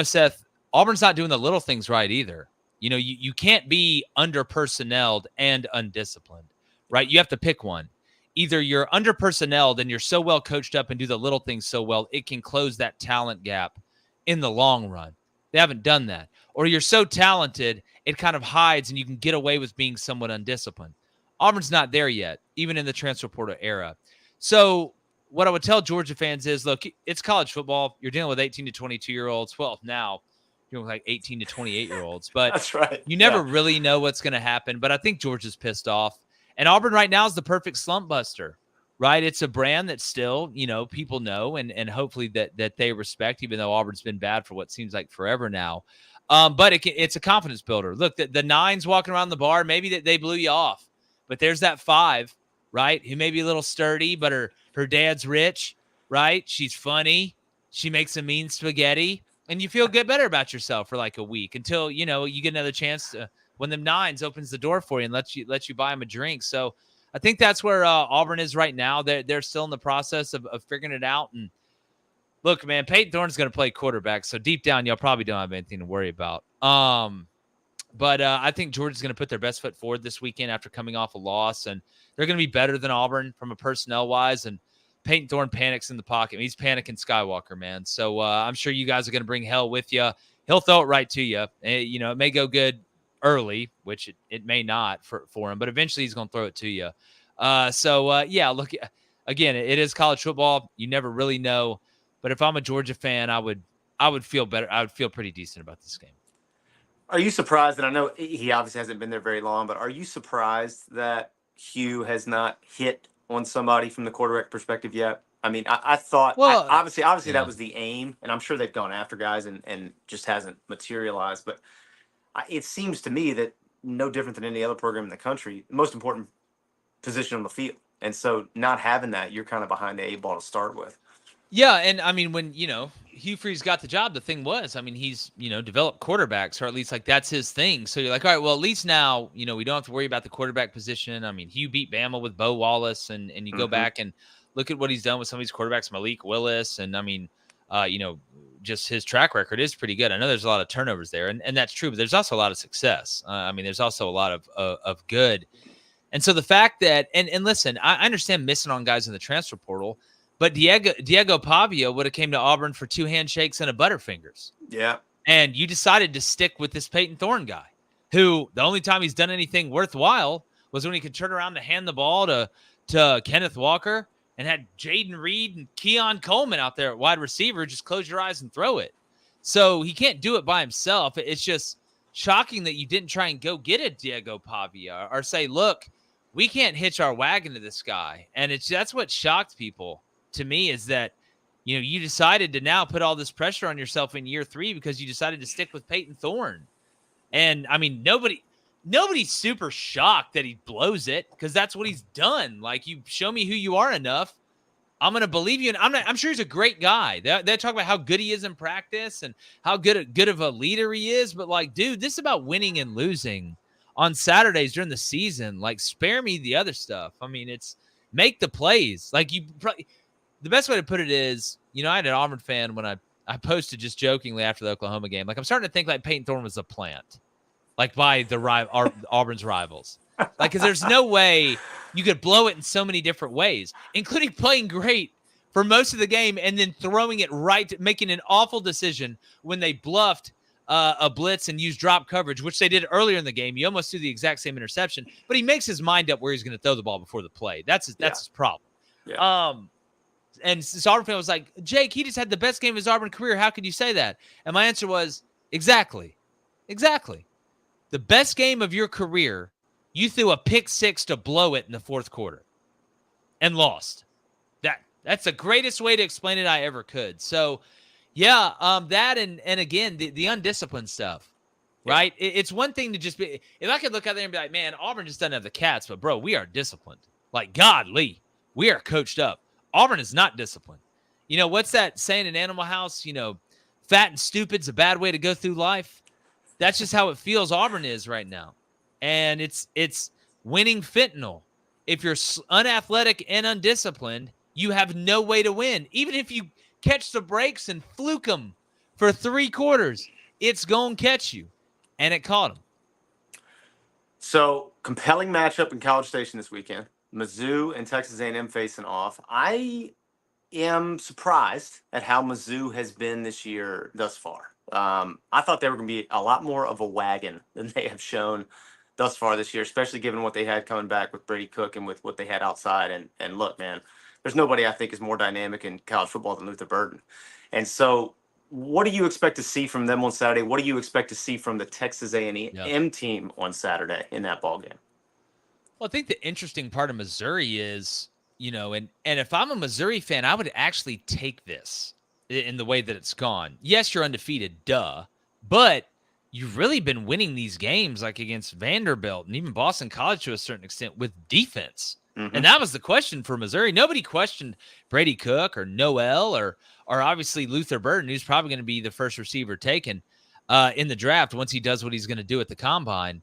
Seth, Auburn's not doing the little things right either. You can't be under-personneled and undisciplined, right? You have to pick one. Either you're under-personneled and you're so well coached up and do the little things so well, it can close that talent gap in the long run. They haven't done that. Or you're so talented, it kind of hides and you can get away with being somewhat undisciplined. Auburn's not there yet, even in the transfer portal era. So what I would tell Georgia fans is, look, it's college football. You're dealing with 18 to 22-year-olds. Well, now you're dealing with like 18 to 28-year-olds. But that's right. You never really know what's going to happen. But I think Georgia's pissed off. And Auburn right now is the perfect slump buster, right? It's a brand that still, people know and hopefully that they respect, even though Auburn's been bad for what seems like forever now. But it's a confidence builder. Look, the nines walking around the bar, maybe they blew you off. But there's that 5. Right? Who may be a little sturdy, but her dad's rich, right? She's funny. She makes some mean spaghetti. And you feel good better about yourself for like a week until, you get another chance to, when them nines opens the door for you and lets you buy them a drink. So I think that's where Auburn is right now. They're still in the process of figuring it out. And look, man, Peyton Thorne's going to play quarterback. So deep down, y'all probably don't have anything to worry about. But I think Georgia's going to put their best foot forward this weekend after coming off a loss, and they're going to be better than Auburn from a personnel-wise, and Peyton Thorne panics in the pocket. I mean, he's panicking Skywalker, man. So I'm sure you guys are going to bring hell with you. He'll throw it right to you. It may go good early, which it may not for him, but eventually he's going to throw it to you. Look, again, it is college football. You never really know. But if I'm a Georgia fan, I would feel better. I would feel pretty decent about this game. Are you surprised? And I know he obviously hasn't been there very long, but are you surprised that Hugh has not hit on somebody from the quarterback perspective yet? I mean, I thought, obviously yeah. That was the aim, and I'm sure they've gone after guys and just hasn't materialized. But it seems to me that no different than any other program in the country, the most important position on the field. And so not having that, you're kind of behind the 8 ball to start with. Yeah, and I mean, when, Hugh Freeze got the job, the thing was, I mean, he's, developed quarterbacks, or at least like that's his thing. So you're like, all right, well, at least now, we don't have to worry about the quarterback position. I mean, Hugh beat Bama with Bo Wallace, and you go back and look at what he's done with some of these quarterbacks, Malik Willis, and I mean, just his track record is pretty good. I know there's a lot of turnovers there, and that's true, but there's also a lot of success. I mean, there's also a lot of good. And so the fact that, and listen, I understand missing on guys in the transfer portal, but Diego Pavia would have came to Auburn for 2 handshakes and a Butterfingers. Yeah. And you decided to stick with this Peyton Thorne guy, who the only time he's done anything worthwhile was when he could turn around to hand the ball to Kenneth Walker and had Jaden Reed and Keon Coleman out there at wide receiver. Just close your eyes and throw it. So he can't do it by himself. It's just shocking that you didn't try and go get a Diego Pavia or say, look, we can't hitch our wagon to this guy. And that's what shocked people to me, is that, you decided to now put all this pressure on yourself in year 3 because you decided to stick with Peyton Thorne. And I mean, nobody's super shocked that he blows it, because that's what he's done. Like, you show me who you are enough, I'm going to believe you. And I'm sure he's a great guy. They talk about how good he is in practice and how good of a leader he is. But like, dude, this is about winning and losing on Saturdays during the season. Like, spare me the other stuff. I mean, it's make the plays. Like, the best way to put it is, I had an Auburn fan when I posted just jokingly after the Oklahoma game. Like, I'm starting to think like Peyton Thorne was a plant, like by Auburn's rivals. Like, because there's no way you could blow it in so many different ways, including playing great for most of the game and then throwing it making an awful decision when they bluffed a blitz and used drop coverage, which they did earlier in the game. You almost do the exact same interception, but he makes his mind up where he's going to throw the ball before the play. That's his problem. Yeah. And this Auburn fan was like, Jake, he just had the best game of his Auburn career. How could you say that? And my answer was, exactly. The best game of your career, you threw a pick six to blow it in the fourth quarter and lost. That's the greatest way to explain it I ever could. So, yeah, that and again, the undisciplined stuff, right? Yeah. It's one thing to just be – if I could look out there and be like, man, Auburn just doesn't have the cats, but, bro, we are disciplined. Like, godly, we are coached up. Auburn is not disciplined. What's that saying in Animal House? Fat and stupid's a bad way to go through life. That's just how it feels Auburn is right now. And it's winning fentanyl. If you're unathletic and undisciplined, you have no way to win. Even if you catch the breaks and fluke them for 3 quarters, it's going to catch you. And it caught him. So, compelling matchup in College Station this weekend. Mizzou and Texas A&M facing off. I am surprised at how Mizzou has been this year thus far. I thought they were going to be a lot more of a wagon than they have shown thus far this year, especially given what they had coming back with Brady Cook and with what they had outside. And look, man, there's nobody I think is more dynamic in college football than Luther Burden. And so what do you expect to see from them on Saturday? What do you expect to see from the Texas A&M team on Saturday in that ballgame? Well, I think the interesting part of Missouri is, and if I'm a Missouri fan, I would actually take this in the way that it's gone. Yes, you're undefeated, duh, but you've really been winning these games like against Vanderbilt and even Boston College to a certain extent with defense. Mm-hmm. And that was the question for Missouri. Nobody questioned Brady Cook or Noel or obviously Luther Burden, who's probably going to be the first receiver taken in the draft once he does what he's going to do at the combine.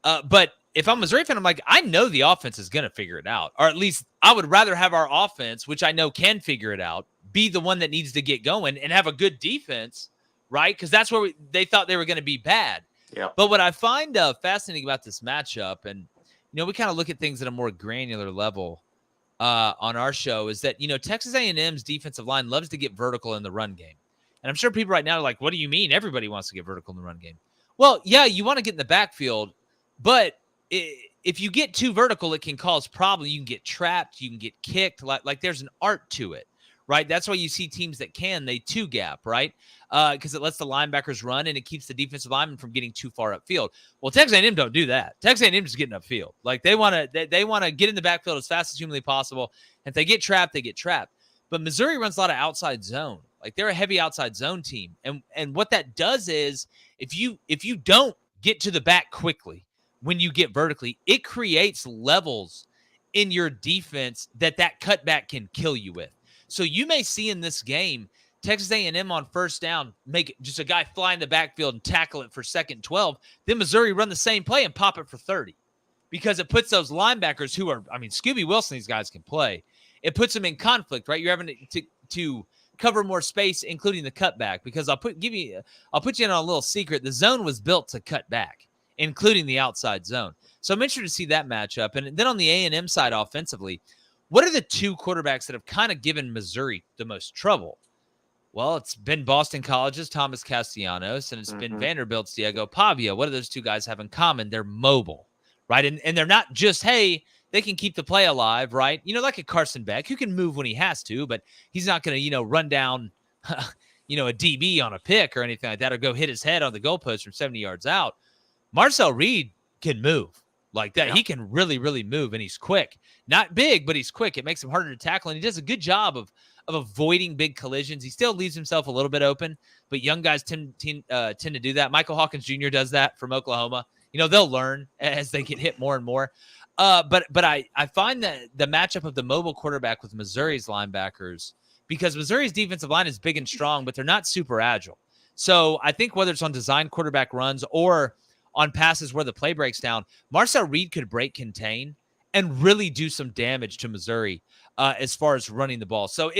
But if I'm a Missouri fan, I'm like, I know the offense is going to figure it out. Or at least I would rather have our offense, which I know can figure it out, be the one that needs to get going and have a good defense, right? Because that's where they thought they were going to be bad. Yeah. But what I find fascinating about this matchup, and, we kind of look at things at a more granular level on our show, is that, Texas A&M's defensive line loves to get vertical in the run game. And I'm sure people right now are like, what do you mean? Everybody wants to get vertical in the run game. Well, yeah, you want to get in the backfield, but if you get too vertical, it can cause problems. You can get trapped. You can get kicked. Like there's an art to it, right? That's why you see teams that they two gap, right? Because it lets the linebackers run and it keeps the defensive lineman from getting too far upfield. Well, Texas A&M don't do that. Texas A&M is getting upfield. Like they want to get in the backfield as fast as humanly possible. And if they get trapped, they get trapped. But Missouri runs a lot of outside zone. Like they're a heavy outside zone team. And what that does is if you don't get to the back quickly, when you get vertically, it creates levels in your defense that cutback can kill you with. So you may see in this game, Texas A&M on first down, make just a guy fly in the backfield and tackle it for 2nd 12. Then Missouri run the same play and pop it for 30 because it puts those linebackers who are, Scooby Wilson, these guys can play. It puts them in conflict, right? You're having to cover more space, including the cutback, because I'll put you in on a little secret. The zone was built to cut back, including the outside zone. So I'm interested to see that matchup. And then on the A&M side offensively, what are the 2 quarterbacks that have kind of given Missouri the most trouble? Well, it's been Boston College's Thomas Castellanos, and it's been Vanderbilt's Diego Pavia. What do those 2 guys have in common? They're mobile, right? And they're not just, hey, they can keep the play alive, right? Like a Carson Beck, who can move when he has to, but he's not going to, run down, a DB on a pick or anything like that, or go hit his head on the goalpost from 70 yards out. Marcel Reed can move like that. Yeah. He can really, really move, and he's quick. Not big, but he's quick. It makes him harder to tackle, and he does a good job of avoiding big collisions. He still leaves himself a little bit open, but young guys tend to do that. Michael Hawkins Jr. does that from Oklahoma. They'll learn as they get hit more and more. But I find that the matchup of the mobile quarterback with Missouri's linebackers, because Missouri's defensive line is big and strong, but they're not super agile. So I think whether it's on design quarterback runs or on passes where the play breaks down, Marcel Reed could break contain and really do some damage to Missouri as far as running the ball. So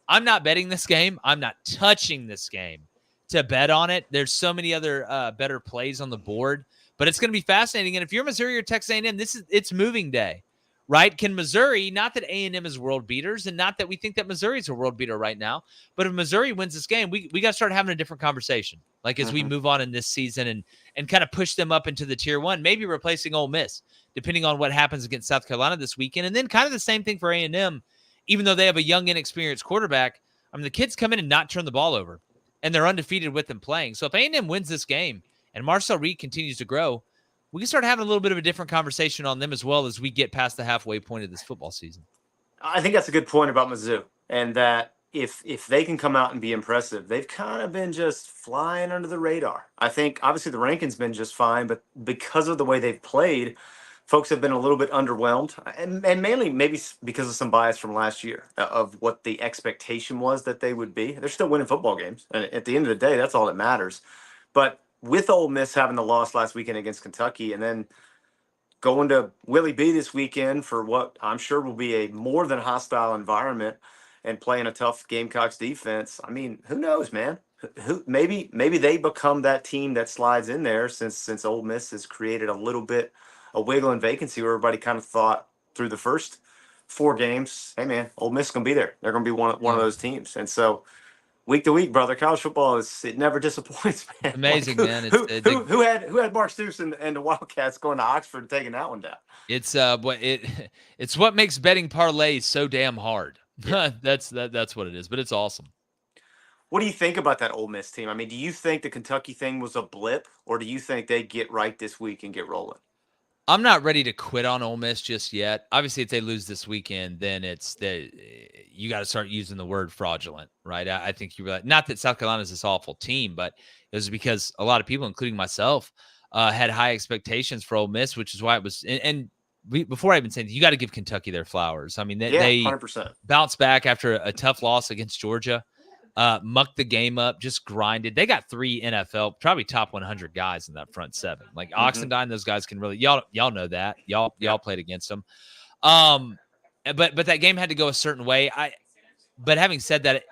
I'm not betting this game. I'm not touching this game to bet on it. There's so many other better plays on the board, but it's going to be fascinating. And if you're Missouri or Texas A&M, it's moving day, right? Can Missouri, not that A&M is world beaters and not that we think that Missouri is a world beater right now, but if Missouri wins this game, we got to start having a different conversation. Like as we move on in this season and kind of push them up into the tier one, maybe replacing Ole Miss, depending on what happens against South Carolina this weekend. And then kind of the same thing for A&M, even though they have a young, inexperienced quarterback. I mean, the kids come in and not turn the ball over, and they're undefeated with them playing. So if A&M wins this game and Marcel Reed continues to grow, we can start having a little bit of a different conversation on them as well as we get past the halfway point of this football season. I think that's a good point about Mizzou, and that if they can come out and be impressive, they've kind of been just flying under the radar. I think obviously the ranking's been just fine, but because of the way they've played, folks have been a little bit underwhelmed, and mainly maybe because of some bias from last year of what the expectation was that they would be. They're still winning football games, and at the end of the day, that's all that matters. But with Ole Miss having the loss last weekend against Kentucky, and then going to Willie B this weekend for what I'm sure will be a more than hostile environment and playing a tough Gamecocks defense. I mean, who knows, man? Who maybe they become that team that slides in there since Ole Miss has created a little bit a wiggle and vacancy where everybody kind of thought through the first 4 games, hey man, Ole Miss is gonna be there. They're gonna be one of those teams. And so week to week, brother, college football it never disappoints, man. Amazing, like, man. Who had Mark Stoops and the Wildcats going to Oxford and taking that one down? It's what makes betting parlays so damn hard. Yeah. That's what it is, but it's awesome. What do you think about that Ole Miss team? I mean, do you think the Kentucky thing was a blip, or do you think they get right this week and get rolling? I'm not ready to quit on Ole Miss just yet. Obviously, if they lose this weekend, then you got to start using the word fraudulent, right? I think you realize, not that South Carolina is this awful team, but it was because a lot of people, including myself, had high expectations for Ole Miss, which is why it was. Before I even say that, you got to give Kentucky their flowers. I mean, they 100%. bounced back after a tough loss against Georgia. Mucked the game up, just grinded. They got 3 NFL, probably top 100 guys in that front 7. Like Oxendine, those guys can really, y'all know that. Y'all played against them. But that game had to go a certain way. But having said that,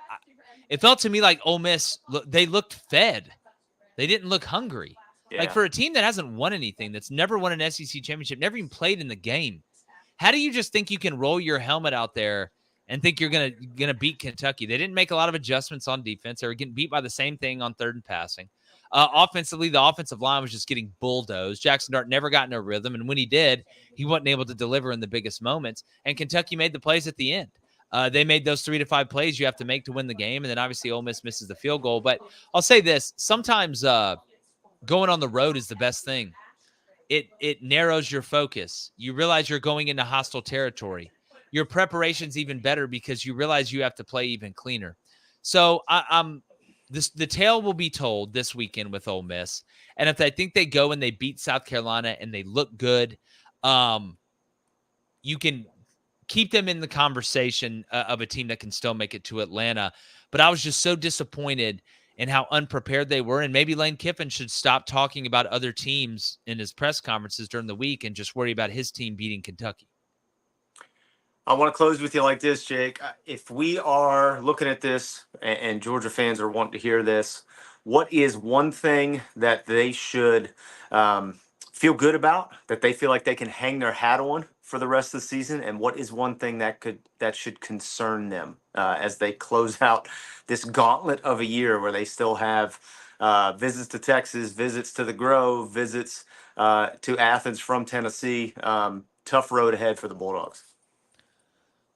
it felt to me like Ole Miss, they looked fed. They didn't look hungry. Yeah. Like for a team that hasn't won anything, that's never won an SEC championship, never even played in the game, how do you just think you can roll your helmet out there and think you're gonna beat Kentucky? They didn't make a lot of adjustments on defense. They were getting beat by the same thing on third and passing. Offensively, the offensive line was just getting bulldozed. Jackson Dart never got in a rhythm, and when he did, he wasn't able to deliver in the biggest moments. And Kentucky made the plays at the end. They made those 3 to 5 plays you have to make to win the game, and then obviously Ole Miss misses the field goal. But I'll say this: sometimes going on the road is the best thing. It narrows your focus. You realize you're going into hostile territory. Your preparation's even better because you realize you have to play even cleaner. So the tale will be told this weekend with Ole Miss. And if I think they go and they beat South Carolina and they look good, you can keep them in the conversation of a team that can still make it to Atlanta. But I was just so disappointed in how unprepared they were. And maybe Lane Kiffin should stop talking about other teams in his press conferences during the week and just worry about his team beating Kentucky. I want to close with you like this, Jake. If we are looking at this and Georgia fans are wanting to hear this, what is one thing that they should feel good about, that they feel like they can hang their hat on for the rest of the season? And what is one thing that should concern them as they close out this gauntlet of a year where they still have visits to Texas, visits to the Grove, visits to Athens from Tennessee? Tough road ahead for the Bulldogs.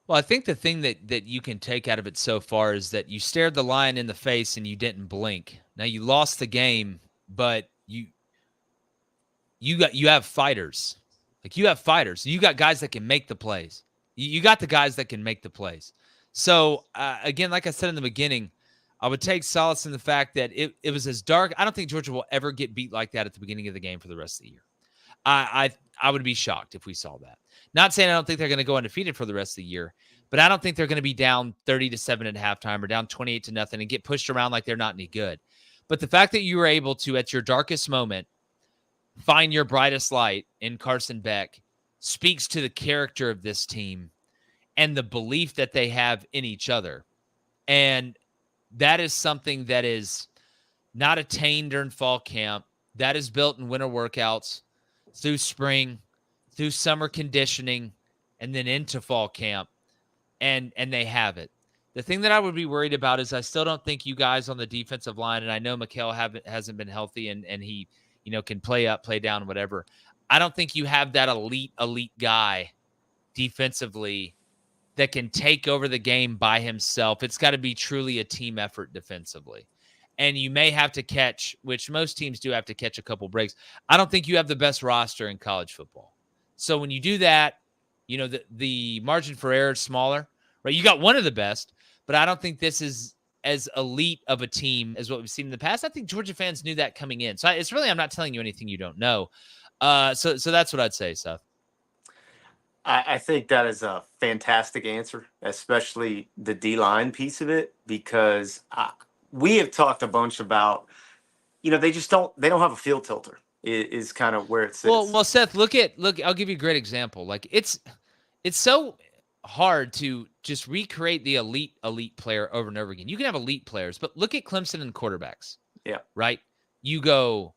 Well, I think the thing that you can take out of it so far is that you stared the lion in the face and you didn't blink. Now you lost the game, but you have fighters. Like you have fighters. You got guys that can make the plays. You got the guys that can make the plays. So again, like I said in the beginning, I would take solace in the fact that it was as dark. I don't think Georgia will ever get beat like that at the beginning of the game for the rest of the year. I would be shocked if we saw that. Not saying I don't think they're going to go undefeated for the rest of the year, but I don't think they're going to be down 30-7 at halftime or down 28-0 and get pushed around like they're not any good. But the fact that you were able to, at your darkest moment, find your brightest light in Carson Beck, speaks to the character of this team and the belief that they have in each other. And that is something that is not attained during fall camp. That is built in winter workouts, through spring, through summer conditioning, and then into fall camp. And they have it. The thing that I would be worried about is I still don't think you guys on the defensive line, and I know Mikhail hasn't been healthy and he, can play up, play down, whatever. I don't think you have that elite guy defensively that can take over the game by himself. It's got to be truly a team effort defensively. And you may have to catch, which most teams do have to catch a couple breaks. I don't think you have the best roster in college football. So when you do that, the margin for error is smaller, right? You got one of the best, but I don't think this is as elite of a team as what we've seen in the past. I think Georgia fans knew that coming in. So I'm not telling you anything you don't know. So that's what I'd say, Seth. I think that is a fantastic answer, especially the D-line piece of it, because we have talked a bunch about, they don't have a field tilter is kind of where it sits. Well, Seth, look, I'll give you a great example. Like it's so hard to just recreate the elite player over and over again. You can have elite players, but look at Clemson and quarterbacks. Yeah. Right. You go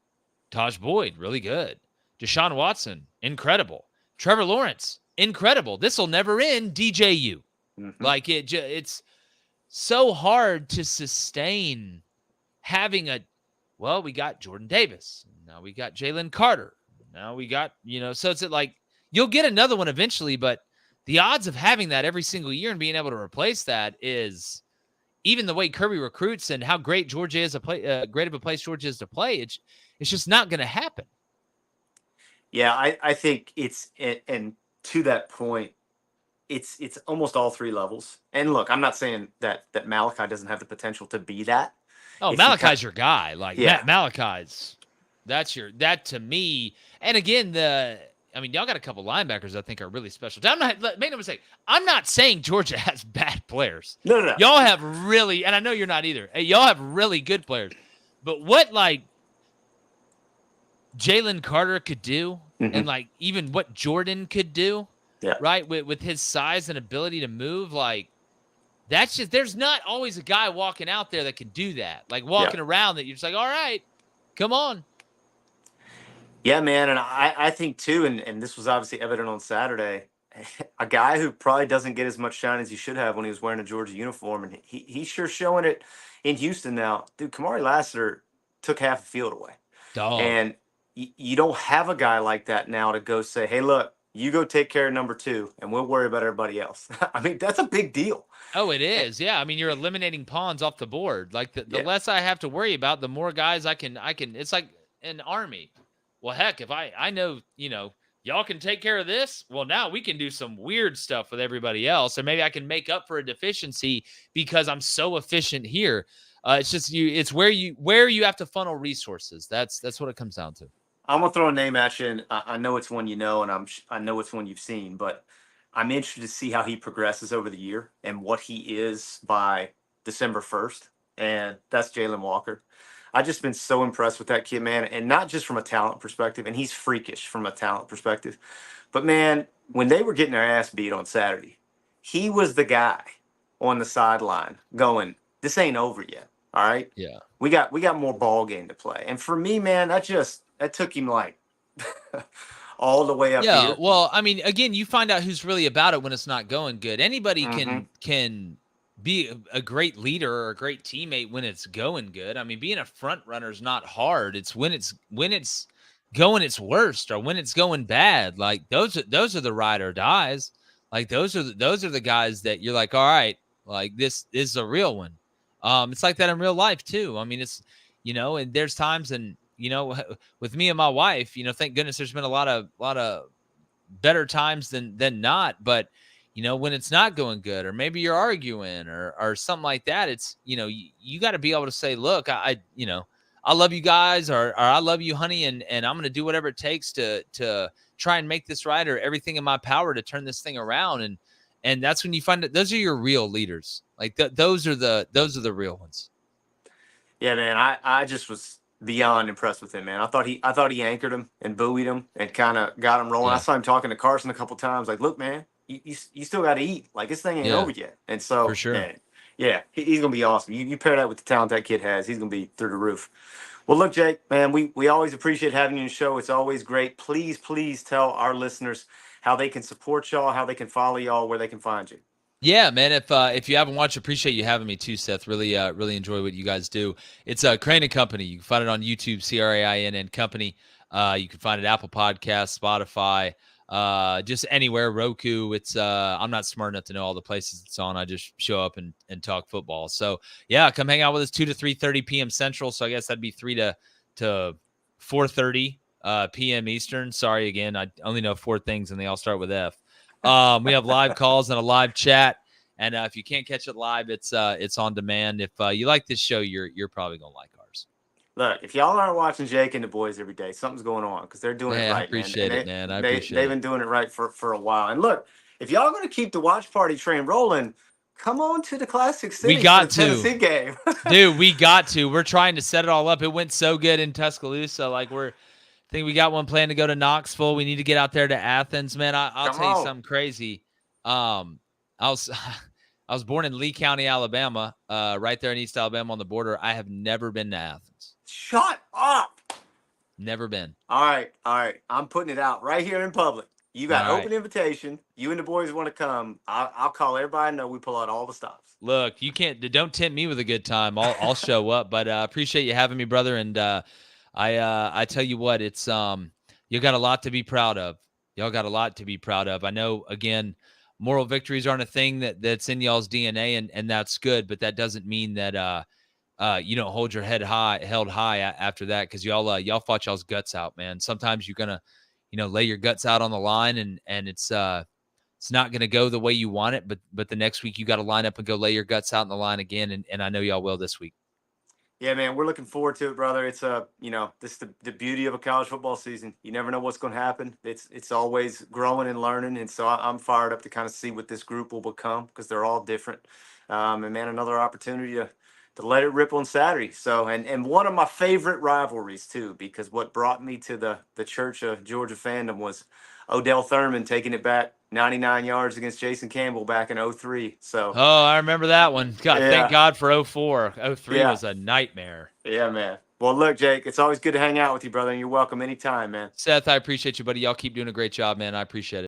Taj Boyd, really good. Deshaun Watson, incredible. Trevor Lawrence, incredible. This will never end. DJU. Mm-hmm. Like it's so hard to sustain having we got Jordan Davis. Now we got Jalen Carter. Now we got, so it's like you'll get another one eventually, but the odds of having that every single year and being able to replace that is, even the way Kirby recruits and how great Georgia is great of a place Georgia is to play, it's just not going to happen. Yeah, I think and to that point, it's almost all three levels. And look, I'm not saying that Malachi doesn't have the potential to be that. Oh, Malachi's your guy. Like, yeah. Malachi's that to me. And again, y'all got a couple linebackers I think are really special. Make no mistake, I'm not saying Georgia has bad players. No. Y'all have really, and I know you're not either. Y'all have really good players. But what Jalen Carter could do, mm-hmm. and even what Jordan could do, right, with his size and ability to move, that's just, there's not always a guy walking out there that can do that, walking around that you're just like, all right, come on. Yeah, man, and I think too, and this was obviously evident on Saturday, a guy who probably doesn't get as much shine as he should have when he was wearing a Georgia uniform, and he's sure showing it in Houston now. Dude, Kamari Lassiter took half the field away. Dog. And you don't have a guy like that now to go say, hey, look, you go take care of number 2, and we'll worry about everybody else. I mean, that's a big deal. Oh, it is. Yeah. I mean, you're eliminating pawns off the board. The less I have to worry about, the more guys I can, it's like an army. Well, heck, if I know, y'all can take care of this, well, now we can do some weird stuff with everybody else. Or maybe I can make up for a deficiency because I'm so efficient here. It's just it's where you have to funnel resources. That's what it comes down to. I'm going to throw a name at you, and I know it's one you know, and I know it's one you've seen, but I'm interested to see how he progresses over the year and what he is by December 1st, and that's Jalen Walker. I've just been so impressed with that kid, man, and not just from a talent perspective, and he's freakish from a talent perspective, but, man, when they were getting their ass beat on Saturday, he was the guy on the sideline going, this ain't over yet, all right? Yeah. We got more ball game to play, and for me, man, that took him all the way up here. Yeah, well, I mean, again, you find out who's really about it when it's not going good. Anybody can be a great leader or a great teammate when it's going good. I mean, being a front runner is not hard. It's when it's going its worst or when it's going bad. Those are the ride or dies. Those are the guys that you're like, all right, this is a real one. It's like that in real life too. I mean, it's and there's times and with me and my wife, thank goodness there's been a lot of better times than not. But, when it's not going good, or maybe you're arguing or something like that, it's, you got to be able to say, look, I love you guys, or I love you, honey. And I'm going to do whatever it takes to try and make this right, or everything in my power to turn this thing around. And that's when you find that those are your real leaders. Those are the real ones. Yeah, man. I just was beyond impressed with him, man. I thought he anchored him and buoyed him and kind of got him rolling. I Yeah, saw him talking to Carson a couple times, like, look, man, you still got to eat. Like, this thing ain't yeah, over yet. And for so, sure. man, yeah, he's gonna be awesome. You pair that with the talent that kid has, he's gonna be through the roof. Well, look, Jake, man, we always appreciate having you on the show. It's always great. Please tell our listeners how they can support y'all, how they can follow y'all, where they can find you. Yeah, man. If you haven't watched, appreciate you having me too, Seth. Really enjoy what you guys do. It's Crain and Company. You can find it on YouTube, Crain and Company. You can find it Apple Podcasts, Spotify, just anywhere, Roku. It's I'm not smart enough to know all the places it's on. I just show up and talk football. So yeah, come hang out with us 2 to 3:30 p.m. Central. So I guess that'd be 3 to 4:30 p.m. Eastern. Sorry again, I only know 4 things and they all start with F. We have live calls and a live chat. And if you can't catch it live, it's on demand. If you like this show, you're probably gonna like ours. Look, if y'all aren't watching Jake and the boys every day, something's going on because they're doing it I right, appreciate man. it, man. I They've appreciate it. been doing it right for a while. And look, if y'all going to keep the watch party train rolling, come on to the Classic City We got for the Tennessee to, game. dude. We got to. We're trying to set it all up. It went so good in Tuscaloosa. Like I think we got one plan to go to Knoxville. We need to get out there to Athens, man. I'll Come tell you on. something crazy. I was I was born in Lee County, Alabama, right there in East Alabama on the border. I have never been to Athens. Shut up. Never been. All right. I'm putting it out right here in public. You got All open right. invitation. You and the boys want to come. I'll call everybody. I know we pull out all the stops. Look, you don't tempt me with a good time. I'll show up, but appreciate you having me, brother. And I tell you what, it's you got a lot to be proud of. Y'all got a lot to be proud of. I know, again, moral victories aren't a thing that's in y'all's DNA, and that's good. But that doesn't mean that you don't hold your head held high after that, because y'all fought y'all's guts out, man. Sometimes you're gonna lay your guts out on the line, and it's not going to go the way you want it, but the next week you got to line up and go lay your guts out in the line again, and I know y'all will this week. Yeah, man, we're looking forward to it, brother. It's this is the beauty of a college football season. You never know what's going to happen. It's always growing and learning, and so I'm fired up to kind of see what this group will become because they're all different. And man, another opportunity to let it rip on Saturday. So, and one of my favorite rivalries too, because what brought me to the Church of Georgia fandom was Odell Thurman taking it back 99 yards against Jason Campbell back in '03. So, Oh, I remember that one. God, thank yeah, God for '04. '03 yeah, was a nightmare. yeah, man. Well, look, Jake, it's always good to hang out with you, brother, and you're welcome anytime, man. Seth, I appreciate you, buddy. Y'all keep doing a great job, man. I appreciate it.